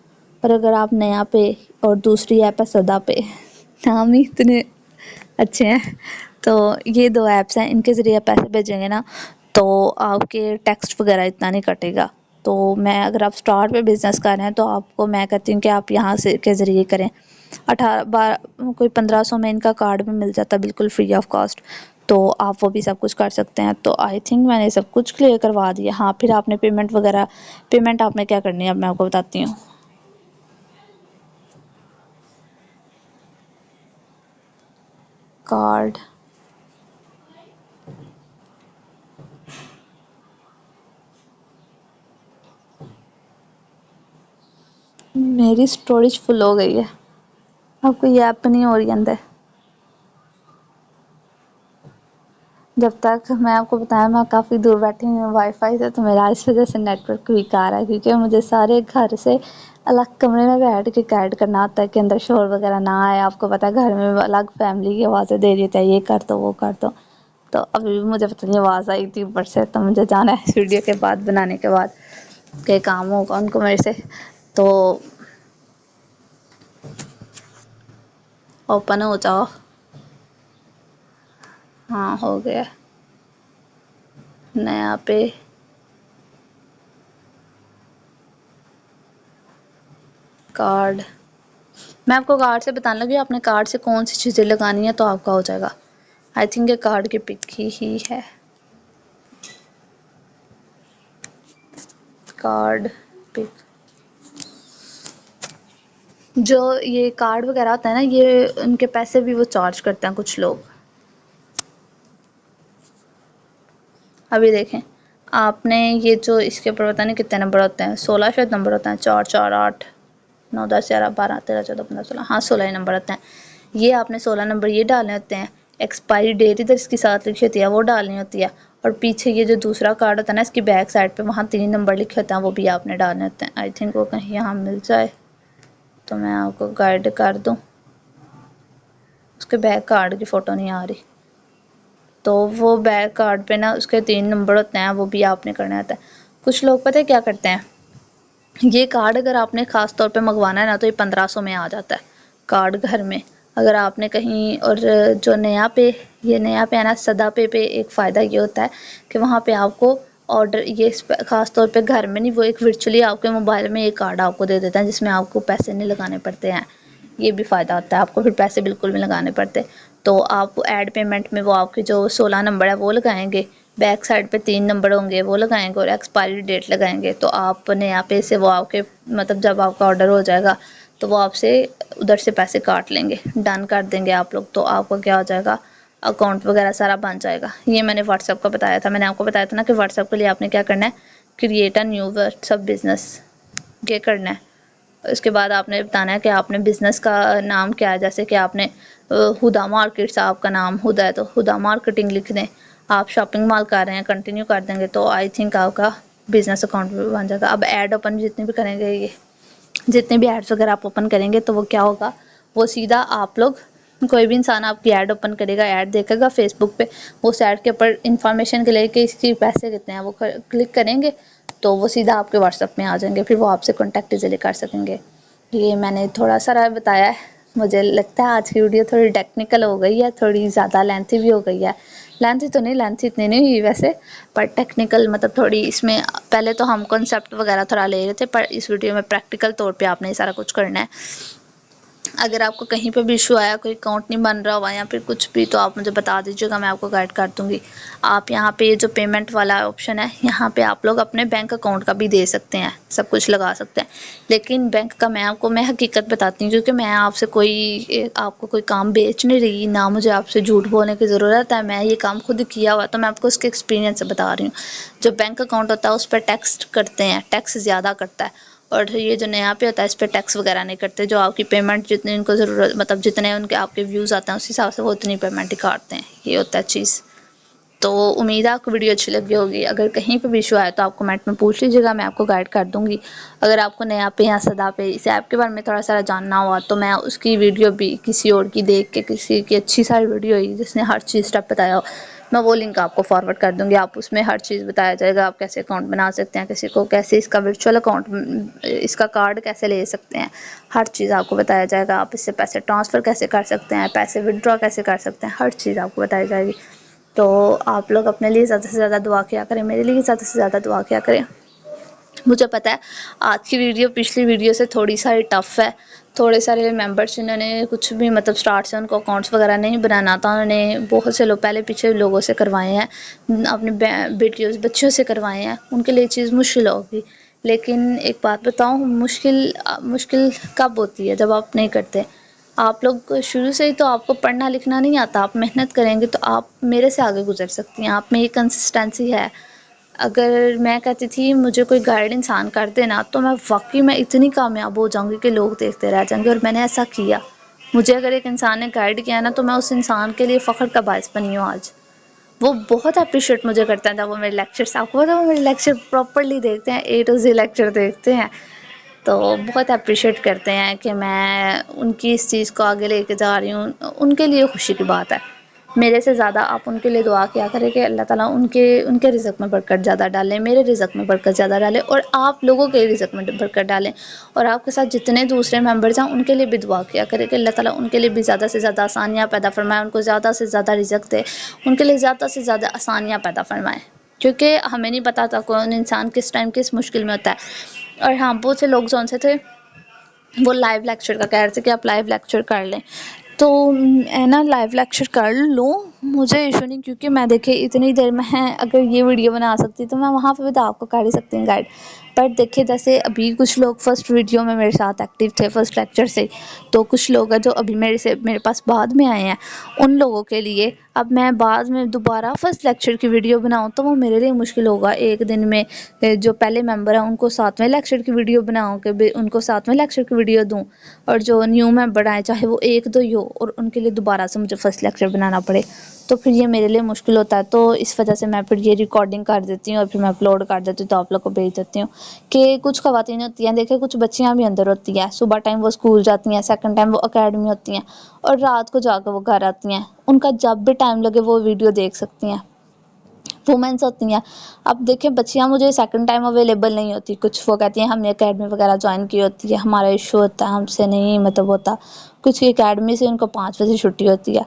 پر اگر آپ نیا پے اور دوسری ایپ ہے صدا پے، نام ہی اتنے اچھے ہیں، تو یہ دو ایپس ہیں، ان کے ذریعے پیسے بھیجیں گے نا تو آپ کے ٹیکس وغیرہ اتنا نہیں کٹے گا۔ تو میں اگر آپ اسٹارٹ پہ بزنس کر رہے ہیں تو آپ کو میں کہتی ہوں کہ آپ یہاں سے کے ذریعے کریں، 1500 میں ان کا کارڈ بھی مل جاتا ہے بالکل فری آف کاسٹ، تو آپ وہ بھی سب کچھ کر سکتے ہیں۔ تو آئی تھنک میں نے سب کچھ کلیئر کروا دیا۔ ہاں پھر آپ نے پیمنٹ وغیرہ، پیمنٹ آپ نے کیا کرنی ہے اب میں آپ کو بتاتی ہوں۔ کارڈ میری اسٹوریج فل ہو گئی ہے. آپ کو یہ ایپ نہیں ہو رہی اندر. جب تک میں آپ کو بتایا میں کافی دور بیٹھی ہوں وائی فائی سے، تو میرا اس وجہ سے نیٹ ورک ویک آ رہا ہے، کیونکہ مجھے سارے گھر سے الگ کمرے میں بیٹھ کے گائیڈ کرنا ہوتا ہے کہ اندر شور وغیرہ نہ آئے. آپ کو پتہ ہے گھر میں الگ فیملی کی آوازیں دے دیتا ہے، یہ کر دو وہ کر دو. تو ابھی بھی مجھے پتہ نہیں آواز آئی تھی اوپر سے، تو مجھے جانا ہے ویڈیو کے بعد بنانے کے بعد کہ کام ہوگا ان کو میرے سے. تو اوپن ہو جاؤ. ہاں ہو گیا. نیا پہ کارڈ. میں آپ کو کارڈ سے بتانے لگی، آپ نے کارڈ سے کون سی چیزیں لگانی ہیں تو آپ کا ہو جائے گا. آئی تھنک یہ کارڈ کی پک ہی ہے. کارڈ پک. جو یہ کارڈ وغیرہ ہوتا ہے نا، یہ ان کے پیسے بھی وہ چارج کرتے ہیں کچھ لوگ. ابھی دیکھیں آپ نے یہ جو اس کے اوپر پتہ نہیں کتنے نمبر ہوتے ہیں، 16 شاید نمبر ہوتے ہیں. 4 4 8 9 10 11 12 13 14 15 16. ہاں 16 ہی نمبر ہوتے ہیں. یہ آپ نے 16 نمبر یہ ڈالنے ہوتے ہیں. ایکسپائری ڈیٹ ادھر اس کے ساتھ لکھی ہوتی ہے وہ ڈالنی ہوتی ہے. اور پیچھے یہ جو دوسرا کارڈ ہوتا ہے نا، اس کی بیک سائڈ پہ وہاں 3 نمبر لکھے ہوتے ہیں، وہ بھی آپ نے ڈالنے ہوتے ہیں. آئی تھنک وہ کہیں یہاں مل جائے تو میں آپ کو گائیڈ کر دوں. اس کے بیک کارڈ کی فوٹو نہیں آ رہی، تو وہ بیک کارڈ پہ نا اس کے 3 نمبر ہوتے ہیں، وہ بھی آپ نے کرنا ہوتا ہے. کچھ لوگ پتہ ہے کیا کرتے ہیں، یہ کارڈ اگر آپ نے خاص طور پہ منگوانا ہے نا تو یہ 1500 میں آ جاتا ہے کارڈ گھر میں. اگر آپ نے کہیں اور جو نیا پہ یہ نیا پہ ہے نا، صدا پہ ایک فائدہ یہ ہوتا ہے کہ وہاں پہ آپ کو آرڈر یہ خاص طور پہ گھر میں نہیں، وہ ایک ورچولی آپ کے موبائل میں ایک کارڈ آپ کو دے دیتا ہے جس میں آپ کو پیسے نہیں لگانے پڑتے ہیں. یہ بھی فائدہ ہوتا ہے، آپ کو پھر پیسے بالکل بھی لگانے پڑتے. تو آپ ایڈ پیمنٹ میں وہ آپ کے جو 16 نمبر ہے وہ لگائیں گے، بیک سائڈ پہ 3 نمبر ہوں گے وہ لگائیں گے، اور ایکسپائری ڈیٹ لگائیں گے. تو آپ نے یہاں پہ سے وہ آپ کے مطلب جب آپ کا آرڈر ہو جائے گا تو وہ آپ سے ادھر سے پیسے کاٹ لیں گے، ڈن کر دیں گے آپ لوگ. تو آپ کو کیا ہو جائے گا، اکاؤنٹ وغیرہ سارا بن جائے گا. یہ میں نے واٹس ایپ کا بتایا تھا. میں نے آپ کو بتایا تھا نا کہ واٹس ایپ کے لیے آپ نے کیا کرنا ہے، create a new what's app business یہ کرنا ہے. اس کے بعد آپ نے بتانا ہے کہ آپ نے بزنس کا نام کیا ہے. جیسے کہ آپ نے ہدا مارکیٹس، آپ کا نام ہدا ہے تو ہدا مارکیٹنگ لکھ دیں. آپ شاپنگ مال کر رہے ہیں کنٹینیو کر دیں گے تو آئی تھنک آپ کا بزنس اکاؤنٹ بھی بن جائے گا. اب ایڈ اوپن جتنے بھی کریں گے، یہ جتنے بھی ایڈس وغیرہ آپ اوپن کریں گے تو وہ کیا ہوگا، وہ سیدھا آپ لوگ کوئی بھی انسان آپ کی ایڈ اوپن کرے گا، ایڈ دیکھے گا فیس بک پہ، وہ اس ایڈ کے اوپر انفارمیشن کے لے کے اس کی پیسے کتنے ہیں وہ کلک کریں گے تو وہ سیدھا آپ کے واٹس ایپ میں آ جائیں گے. پھر وہ آپ سے کانٹیکٹ ایزیلی کر سکیں گے. یہ میں نے تھوڑا سا بتایا ہے. مجھے لگتا ہے آج کی ویڈیو تھوڑی ٹیکنیکل ہو گئی ہے، تھوڑی زیادہ لینتھی بھی ہو گئی ہے. لینتھی تو نہیں، لینتھی اتنی نہیں ہوئی ویسے، پر ٹیکنیکل مطلب تھوڑی اس میں پہلے تو ہم کنسیپٹ وغیرہ تھوڑا لے رہے تھے، پر اس ویڈیو میں پریکٹیکل طور پہ آپ نے سارا کچھ کرنا ہے. اگر آپ کو کہیں پہ بھی ایشو آیا، کوئی اکاؤنٹ نہیں بن رہا ہوا یا پھر کچھ بھی، تو آپ مجھے بتا دیجیے گا، میں آپ کو گائیڈ کر دوں گی. آپ یہاں پہ یہ جو پیمنٹ والا آپشن ہے، یہاں پہ آپ لوگ اپنے بینک اکاؤنٹ کا بھی دے سکتے ہیں، سب کچھ لگا سکتے ہیں. لیکن بینک کا میں آپ کو حقیقت بتاتی ہوں، کیونکہ میں آپ سے آپ کو کوئی کام بیچ نہیں رہی، نہ مجھے آپ سے جھوٹ بولنے کی ضرورت ہے. میں یہ کام خود کیا ہوا، تو میں آپ کو اس کے ایکسپیرینس سے بتا رہی ہوں. جو بینک اکاؤنٹ ہوتا ہے اس پہ ٹیکس کرتے ہیں، ٹیکس زیادہ کرتا ہے. اور یہ جو نیا پہ ہوتا ہے اس پہ ٹیکس وغیرہ نہیں کرتے. جو آپ کی پیمنٹ جتنے ان کو ضرورت مطلب جتنے ان کے آپ کے ویوز آتے ہیں اس حساب سے وہ اتنی پیمنٹ ہی کاٹتے ہیں. یہ ہوتا ہے چیز. تو امید ہے آپ کو ویڈیو اچھی لگی ہوگی. اگر کہیں پہ بھی ایشو آئے تو آپ کمنٹ میں پوچھ لیجیے گا، میں آپ کو گائیڈ کر دوں گی. اگر آپ کو نیا پہ یا صدا پہ اس ایپ کے بارے میں تھوڑا سا جاننا ہوا تو میں اس کی ویڈیو بھی کسی اور کی دیکھ کے، کسی کی اچھی ساری ویڈیو ہوئی جس نے ہر چیز اسٹیپ بتایا ہو، میں وہ لنک آپ کو فارورڈ کر دوں گی. آپ اس میں ہر چیز بتایا جائے گا، آپ کیسے اکاؤنٹ بنا سکتے ہیں، کسی کو کیسے اس کا ورچوئل اکاؤنٹ اس کا کارڈ کیسے لے سکتے ہیں، ہر چیز آپ کو بتایا جائے گا. آپ اس سے پیسے ٹرانسفر کیسے کر سکتے ہیں، پیسے ودڈرا کیسے کر سکتے ہیں، ہر چیز آپ کو بتائی جائے گی. تو آپ لوگ اپنے لیے زیادہ سے زیادہ دعا کیا کریں، میرے لیے زیادہ سے زیادہ دعا کیا کریں. مجھے پتہ ہے آج کی ویڈیو پچھلی ویڈیو سے تھوڑی ساری ٹف ہے. تھوڑے سارے ممبرس جنہوں نے کچھ بھی مطلب سٹارٹ سے ان کو اکاؤنٹس وغیرہ نہیں بنانا تھا، انہوں نے بہت سے لوگ پہلے پیچھے لوگوں سے کروائے ہیں، اپنے بچیوں سے کروائے ہیں. ان کے لیے چیز مشکل ہوگی. لیکن ایک بات بتاؤں، مشکل کب ہوتی ہے، جب آپ نہیں کرتے. آپ لوگ شروع سے ہی تو آپ کو پڑھنا لکھنا نہیں آتا، آپ محنت کریں گے تو آپ میرے سے آگے گزر سکتی ہیں. آپ میں یہ کنسسٹنسی ہے. اگر میں کہتی تھی مجھے کوئی گائیڈ انسان کر دینا تو میں واقعی میں اتنی کامیاب ہو جاؤں گی کہ لوگ دیکھتے رہ جائیں گے، اور میں نے ایسا کیا۔ مجھے اگر ایک انسان نے گائیڈ کیا نا تو میں اس انسان کے لیے فخر کا باعث بنی ہوں آج۔ وہ بہت اپریشیٹ مجھے کرتا ہے جب وہ میرے لیکچرس، آپ کو پتا وہ میرے لیکچر پراپرلی دیکھتے ہیں، اے ٹو زی لیکچر دیکھتے ہیں، تو بہت اپریشیٹ کرتے ہیں کہ میں ان کی اس چیز کو آگے لے کے جا رہی ہوں۔ ان کے لیے خوشی کی بات ہے۔ میرے سے زیادہ آپ ان کے لیے دعا کیا کریں کہ اللہ تعالیٰ ان کے رزق میں برکت زیادہ ڈالیں، میرے رزق میں برکت زیادہ ڈالیں، اور آپ لوگوں کے رزق میں برکت ڈالیں، اور آپ کے ساتھ جتنے دوسرے ممبرز ہیں ان کے لیے بھی دعا کیا کریں کہ اللہ تعالیٰ ان کے لیے بھی زیادہ سے زیادہ آسانیاں پیدا فرمائے، ان کو زیادہ سے زیادہ رزق دے، ان کے لیے زیادہ سے زیادہ آسانیاں پیدا فرمائے، کیونکہ ہمیں نہیں پتا تھا کون انسان کس ٹائم کس مشکل میں ہوتا ہے۔ اور ہاں، بہت سے لوگ جون سے تھے وہ لائیو لیکچر کا کہہ رہے تھے کہ آپ لائیو لیکچر کر لیں، تو میں نا لائیو لیکچر کر لوں، مجھے ایشو نہیں، کیونکہ میں دیکھیں اتنی دیر میں اگر یہ ویڈیو بنا سکتی تو میں وہاں پہ بھی تو آپ کو کر ہی سکتی ہوں گائیڈ۔ بٹ دیکھیے جیسے ابھی کچھ لوگ فرسٹ ویڈیو میں میرے ساتھ ایکٹیو تھے، فرسٹ لیکچر سے، تو کچھ لوگ ہیں جو ابھی میرے پاس بعد میں آئے ہیں، ان لوگوں کے لیے اب میں بعد میں دوبارہ فرسٹ لیکچر کی ویڈیو بناؤں تو وہ میرے لیے مشکل ہوگا۔ ایک دن میں جو پہلے ممبر ہیں ان کو 7ویں لیکچر کی ویڈیو بناؤں کہ ان کو 7ویں لیکچر کی ویڈیو دوں، اور جو نیو ممبر آئے چاہے وہ ایک دو ہی ہو اور ان کے لیے دوبارہ سے مجھے فرسٹ لیکچر بنانا پڑے، تو پھر یہ میرے لیے مشکل ہوتا ہے۔ تو اس وجہ سے میں پھر یہ ریکارڈنگ کر دیتی ہوں اور پھر میں اپلوڈ کر دیتی ہوں تو آپ لوگ کو بھیج دیتی ہوں۔ کہ کچھ خواتین ہوتی ہیں، دیکھیں کچھ بچیاں بھی اندر ہوتی ہیں، صبح ٹائم وہ اسکول جاتی ہیں، سیکنڈ ٹائم وہ اکیڈمی ہوتی ہیں، اور رات کو جا کے وہ گھر آتی ہیں، ان کا جب بھی ٹائم لگے وہ ویڈیو دیکھ سکتی ہیں، وومنس ہوتی ہیں۔ اب دیکھیں بچیاں مجھے سیکنڈ ٹائم اویلیبل نہیں ہوتی، کچھ وہ کہتی ہیں ہم نے اکیڈمی وغیرہ جوائن کی ہوتی ہے، ہمارا ایشو ہوتا ہے، ہم سے نہیں مطلب ہوتا، کچھ کی اکیڈمی سے ان کو 5 بجے چھٹی ہوتی ہے،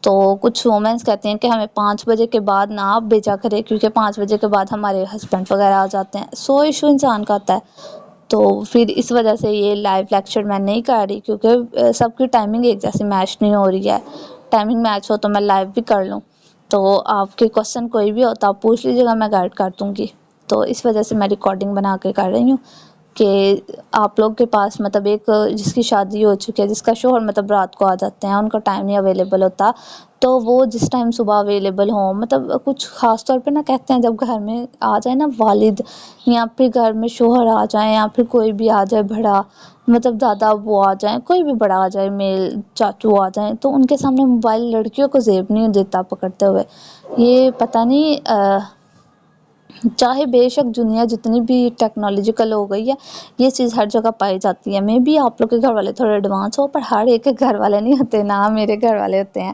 تو کچھ وومنس کہتے ہیں کہ ہمیں 5 بجے کے بعد نہ آپ بھیجا کرے کیونکہ 5 بجے کے بعد ہمارے ہسبینڈ وغیرہ آ جاتے ہیں، سو ایشو انسان کا آتا ہے۔ تو پھر اس وجہ سے یہ لائیو لیکچر میں نہیں کر رہی، کیونکہ سب کی ٹائمنگ ایک جیسی میچ نہیں ہو رہی ہے، ٹائمنگ میچ ہو تو میں لائیو بھی کر لوں، تو آپ کے کوسچن کوئی بھی ہوتا آپ پوچھ لیجیے گا، میں گائیڈ کر دوں گی۔ تو اس وجہ سے میں ریکارڈنگ بنا کے کر رہی ہوں کہ آپ لوگ کے پاس مطلب ایک جس کی شادی ہو چکی ہے، جس کا شوہر مطلب رات کو آ جاتے ہیں، ان کا ٹائم نہیں اویلیبل ہوتا، تو وہ جس ٹائم صبح اویلیبل ہوں، مطلب کچھ خاص طور پہ نا کہتے ہیں جب گھر میں آ جائے نا والد، یا پھر گھر میں شوہر آ جائیں، یا پھر کوئی بھی آ جائے بڑا، مطلب دادا ابو آ جائیں، کوئی بھی بڑا آ جائے، میل چاچو آ جائیں، تو ان کے سامنے موبائل لڑکیوں کو زیب نہیں دیتا پکڑتے ہوئے۔ یہ پتہ نہیں چاہے بے شک دنیا جتنی بھی ٹیکنالوجیکل ہو گئی ہے، یہ چیز ہر جگہ پائی جاتی ہے، میں بھی آپ لوگ کے گھر والے تھوڑے ایڈوانس ہو، پر ہر ایک کے گھر والے نہیں ہوتے، نہ میرے گھر والے ہوتے ہیں،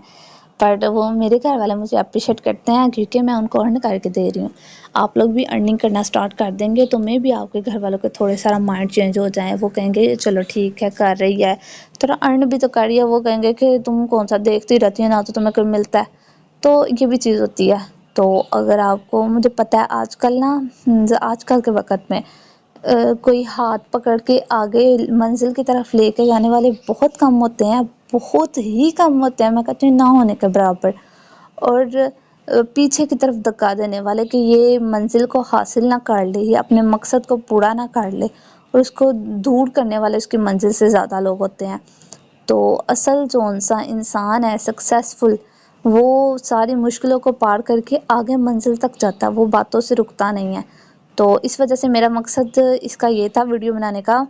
بٹ وہ میرے گھر والے مجھے اپریشیٹ کرتے ہیں کیونکہ میں ان کو ارن کر کے دے رہی ہوں۔ آپ لوگ بھی ارننگ کرنا سٹارٹ کر دیں گے تو میں بھی آپ کے گھر والوں کے تھوڑے سارا مائنڈ چینج ہو جائیں، وہ کہیں گے چلو ٹھیک ہے کر رہی ہے تھوڑا ارن بھی تو کر رہی ہے، وہ کہیں گے کہ تم کون سا دیکھتی رہتی ہے، نہ تو تمہیں کوئی ملتا ہے، تو یہ بھی چیز ہوتی ہے۔ تو اگر آپ کو، مجھے پتہ ہے آج کل نا، آج کل کے وقت میں کوئی ہاتھ پکڑ کے آگے منزل کی طرف لے کے جانے والے بہت کم ہوتے ہیں، بہت ہی کم ہوتے ہیں، میں کہتی ہوں نہ ہونے کے برابر، اور پیچھے کی طرف دھکا دینے والے کہ یہ منزل کو حاصل نہ کر لے، یہ اپنے مقصد کو پورا نہ کر لے، اور اس کو دور کرنے والے اس کی منزل سے زیادہ لوگ ہوتے ہیں۔ تو اصل جو سا انسان ہے سکسیسفل، وہ ساری مشکلوں کو پار کر کے آگے منزل تک جاتا ہے، وہ باتوں سے رکتا نہیں ہے۔ تو اس وجہ سے میرا مقصد اس کا یہ تھا ویڈیو بنانے کا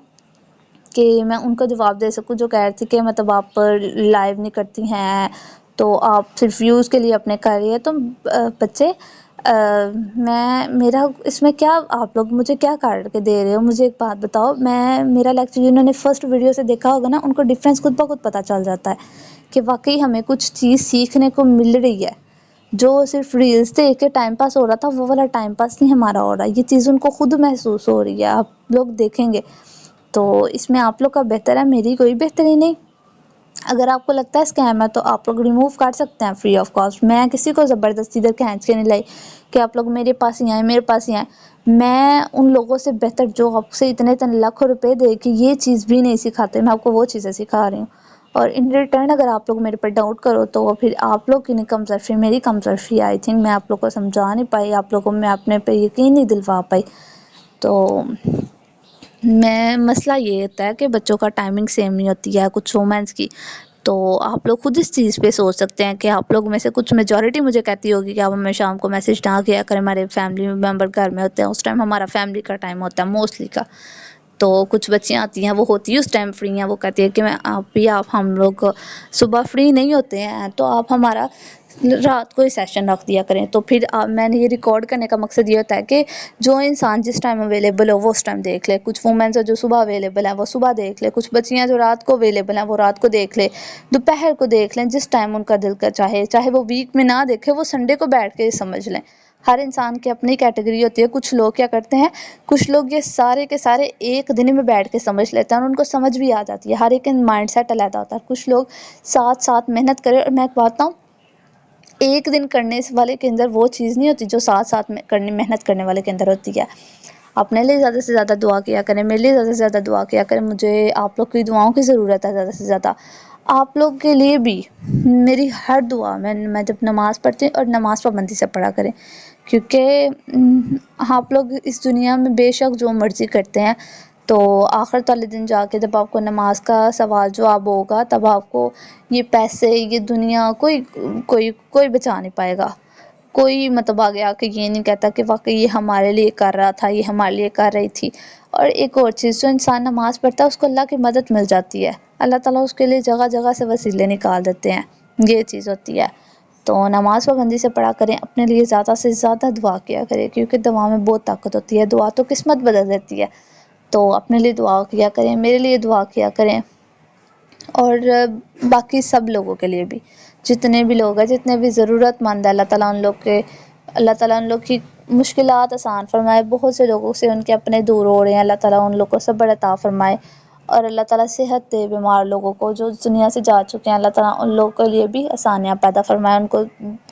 کہ میں ان کو جواب دے سکوں جو کہہ رہی تھی کہ مطلب آپ لائیو نہیں کرتی ہیں تو آپ صرف ویوز کے لیے اپنے کر رہی ہے، تو بچے میرا اس میں کیا، آپ لوگ مجھے کیا کر کے دے رہے ہو، مجھے ایک بات بتاؤ، میرا لیکچر جنہوں نے فرسٹ ویڈیو سے دیکھا ہوگا نا ان کو ڈفرینس خود بخود پتہ چل جاتا ہے کہ واقعی ہمیں کچھ چیز سیکھنے کو مل رہی ہے، جو صرف ریلز دیکھ کے ٹائم پاس ہو رہا تھا وہ والا ٹائم پاس نہیں ہمارا ہو رہا، یہ چیز ان کو خود محسوس ہو رہی ہے، آپ لوگ دیکھیں گے، تو اس میں آپ لوگ کا بہتر ہے، میری کوئی بہتری نہیں۔ اگر آپ کو لگتا ہے اسکیم ہے تو آپ لوگ ریموو کر سکتے ہیں فری آف کاسٹ، میں کسی کو زبردستی ادھر کھینچ کے نہیں لائی کہ آپ لوگ میرے پاس ہی آئیں، میرے پاس ہی آئیں، میں ان لوگوں سے بہتر جو آپ سے اتنے لاکھوں روپے دے کے یہ چیز بھی نہیں سکھاتے، میں آپ کو وہ چیزیں سکھا رہی ہوں، اور ان ریٹرن اگر آپ لوگ میرے پر ڈاؤٹ کرو تو پھر آپ لوگ کی کم ظرفی میری کم ظرفی، آئی تھنک میں آپ لوگ کو سمجھا نہیں پائی، آپ لوگوں میں اپنے پہ یقین نہیں دلوا پائی۔ تو مسئلہ یہ ہوتا ہے کہ بچوں کا ٹائمنگ سیم نہیں ہوتی ہے، کچھ وومنس کی تو آپ لوگ خود اس چیز پہ سوچ سکتے ہیں کہ آپ لوگ میں سے کچھ میجورٹی مجھے کہتی ہوگی کہ آپ ہمیں شام کو میسج نہ کیا کریں، ہمارے فیملی ممبر گھر میں ہوتے ہیں، اس ٹائم ہمارا فیملی کا ٹائم ہوتا ہے موسٹلی کا. تو کچھ بچیاں آتی ہیں وہ ہوتی ہے اس ٹائم فری ہیں، وہ کہتی ہے کہ آپ ہم لوگ صبح فری نہیں ہوتے ہیں تو آپ ہمارا رات کو ہی سیشن رکھ دیا کریں. تو پھر میں نے یہ ریکارڈ کرنے کا مقصد یہ ہوتا ہے کہ جو انسان جس ٹائم اویلیبل ہو وہ اس ٹائم دیکھ لے. کچھ وومنس جو صبح اویلیبل ہیں وہ صبح دیکھ لے، کچھ بچیاں جو رات کو اویلیبل ہیں وہ رات کو دیکھ لے، دوپہر کو دیکھ لیں، جس ٹائم ان کا دل کا چاہے وہ ویک میں نہ دیکھے، وہ سنڈے کو بیٹھ کے سمجھ لیں. ہر انسان کی اپنی کیٹیگری ہوتی ہے. کچھ لوگ کیا کرتے ہیں، کچھ لوگ یہ سارے کے سارے ایک دن میں بیٹھ کے سمجھ لیتے ہیں اور ان کو سمجھ بھی آ جاتی ہے. ہر ایک مائنڈ سیٹ علیحدہ ہوتا ہے. کچھ لوگ ساتھ محنت کرے، اور میں بتاؤں ایک دن کرنے والے کے اندر وہ چیز نہیں ہوتی جو ساتھ محنت کرنے والے کے اندر ہوتی ہے. اپنے لیے زیادہ سے زیادہ دعا کیا کریں، میرے لیے زیادہ سے زیادہ دعا کیا کریں. مجھے آپ لوگ کی دعاؤں کی ضرورت ہے زیادہ سے زیادہ. آپ لوگ کے لیے بھی میری ہر دعا، میں جب نماز پڑھتی ہوں، اور نماز پابندی سے پڑھا کریں، کیونکہ آپ لوگ اس دنیا میں بے شک جو مرضی کرتے ہیں، تو آخرت والے دن جا کے جب آپ کو نماز کا سوال جواب ہوگا، تب آپ کو یہ پیسے، یہ دنیا کوئی بچا نہیں پائے گا. کوئی مطلب آگے آ کے یہ نہیں کہتا کہ واقعی یہ ہمارے لیے کر رہا تھا، یہ ہمارے لیے کر رہی تھی. اور ایک اور چیز، جو انسان نماز پڑھتا ہے اس کو اللہ کی مدد مل جاتی ہے. اللہ تعالیٰ اس کے لیے جگہ جگہ سے وسیلے نکال دیتے ہیں. یہ چیز ہوتی ہے. تو نماز پابندی سے پڑھا کریں، اپنے لیے زیادہ سے زیادہ دعا کیا کریں، کیونکہ دعا میں بہت طاقت ہوتی ہے. دعا تو قسمت بدل دیتی ہے. تو اپنے لیے دعا کیا کریں، میرے لیے دعا کیا کریں، اور باقی سب لوگوں کے لیے بھی، جتنے بھی لوگ ہیں، جتنے بھی ضرورت مند ہیں، اللہ تعالیٰ ان لوگ کی مشکلات آسان فرمائے. بہت سے لوگوں سے ان کے اپنے دور ہو رہے ہیں، اللہ تعالیٰ ان لوگوں کو صبر عطا فرمائے. اور اللہ تعالیٰ صحت دے بیمار لوگوں کو جو دنیا سے جا چکے ہیں. اللہ تعالیٰ ان لوگوں کے لیے بھی آسانیاں پیدا فرمائے، ان کو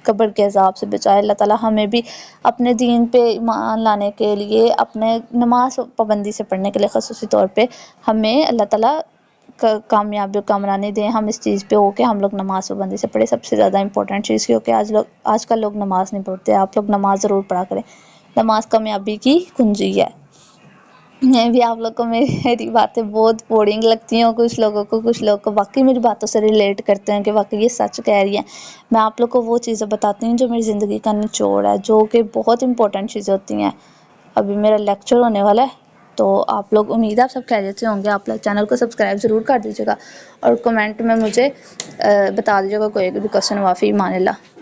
قبر کے عذاب سے بچائے. اللہ تعالیٰ ہمیں بھی اپنے دین پہ ایمان لانے کے لیے، اپنے نماز پابندی سے پڑھنے کے لیے خصوصی طور پہ ہمیں اللہ تعالیٰ کامیابی و کامرانی دیں. ہم اس چیز پہ ہو کہ ہم لوگ نماز پابندی سے پڑھے. سب سے زیادہ امپورٹنٹ چیز یہ ہو کہ آج کل لوگ نماز نہیں پڑھتے. آپ لوگ نماز ضرور پڑھا کریں. نماز کامیابی کی کنجی ہے. میں بھی آپ لوگ کو میری باتیں بہت بورنگ لگتی ہیں، کچھ لوگوں کو واقعی میری باتوں سے ریلیٹ کرتے ہیں کہ واقعی یہ سچ کہہ رہی ہے. میں آپ لوگ کو وہ چیزیں بتاتی ہوں جو میری زندگی کا نچوڑ ہے، جو کہ بہت امپورٹنٹ چیزیں ہوتی ہیں. ابھی میرا لیکچر ہونے والا ہے، تو آپ لوگ، امید ہے آپ سب خیریت سے ہوں گے. آپ لوگ چینل کو سبسکرائب ضرور کر دیجیے گا، اور کمنٹ میں مجھے بتا دیجیے گا کوئی بھی کوشچن. وافی ایمان اللہ.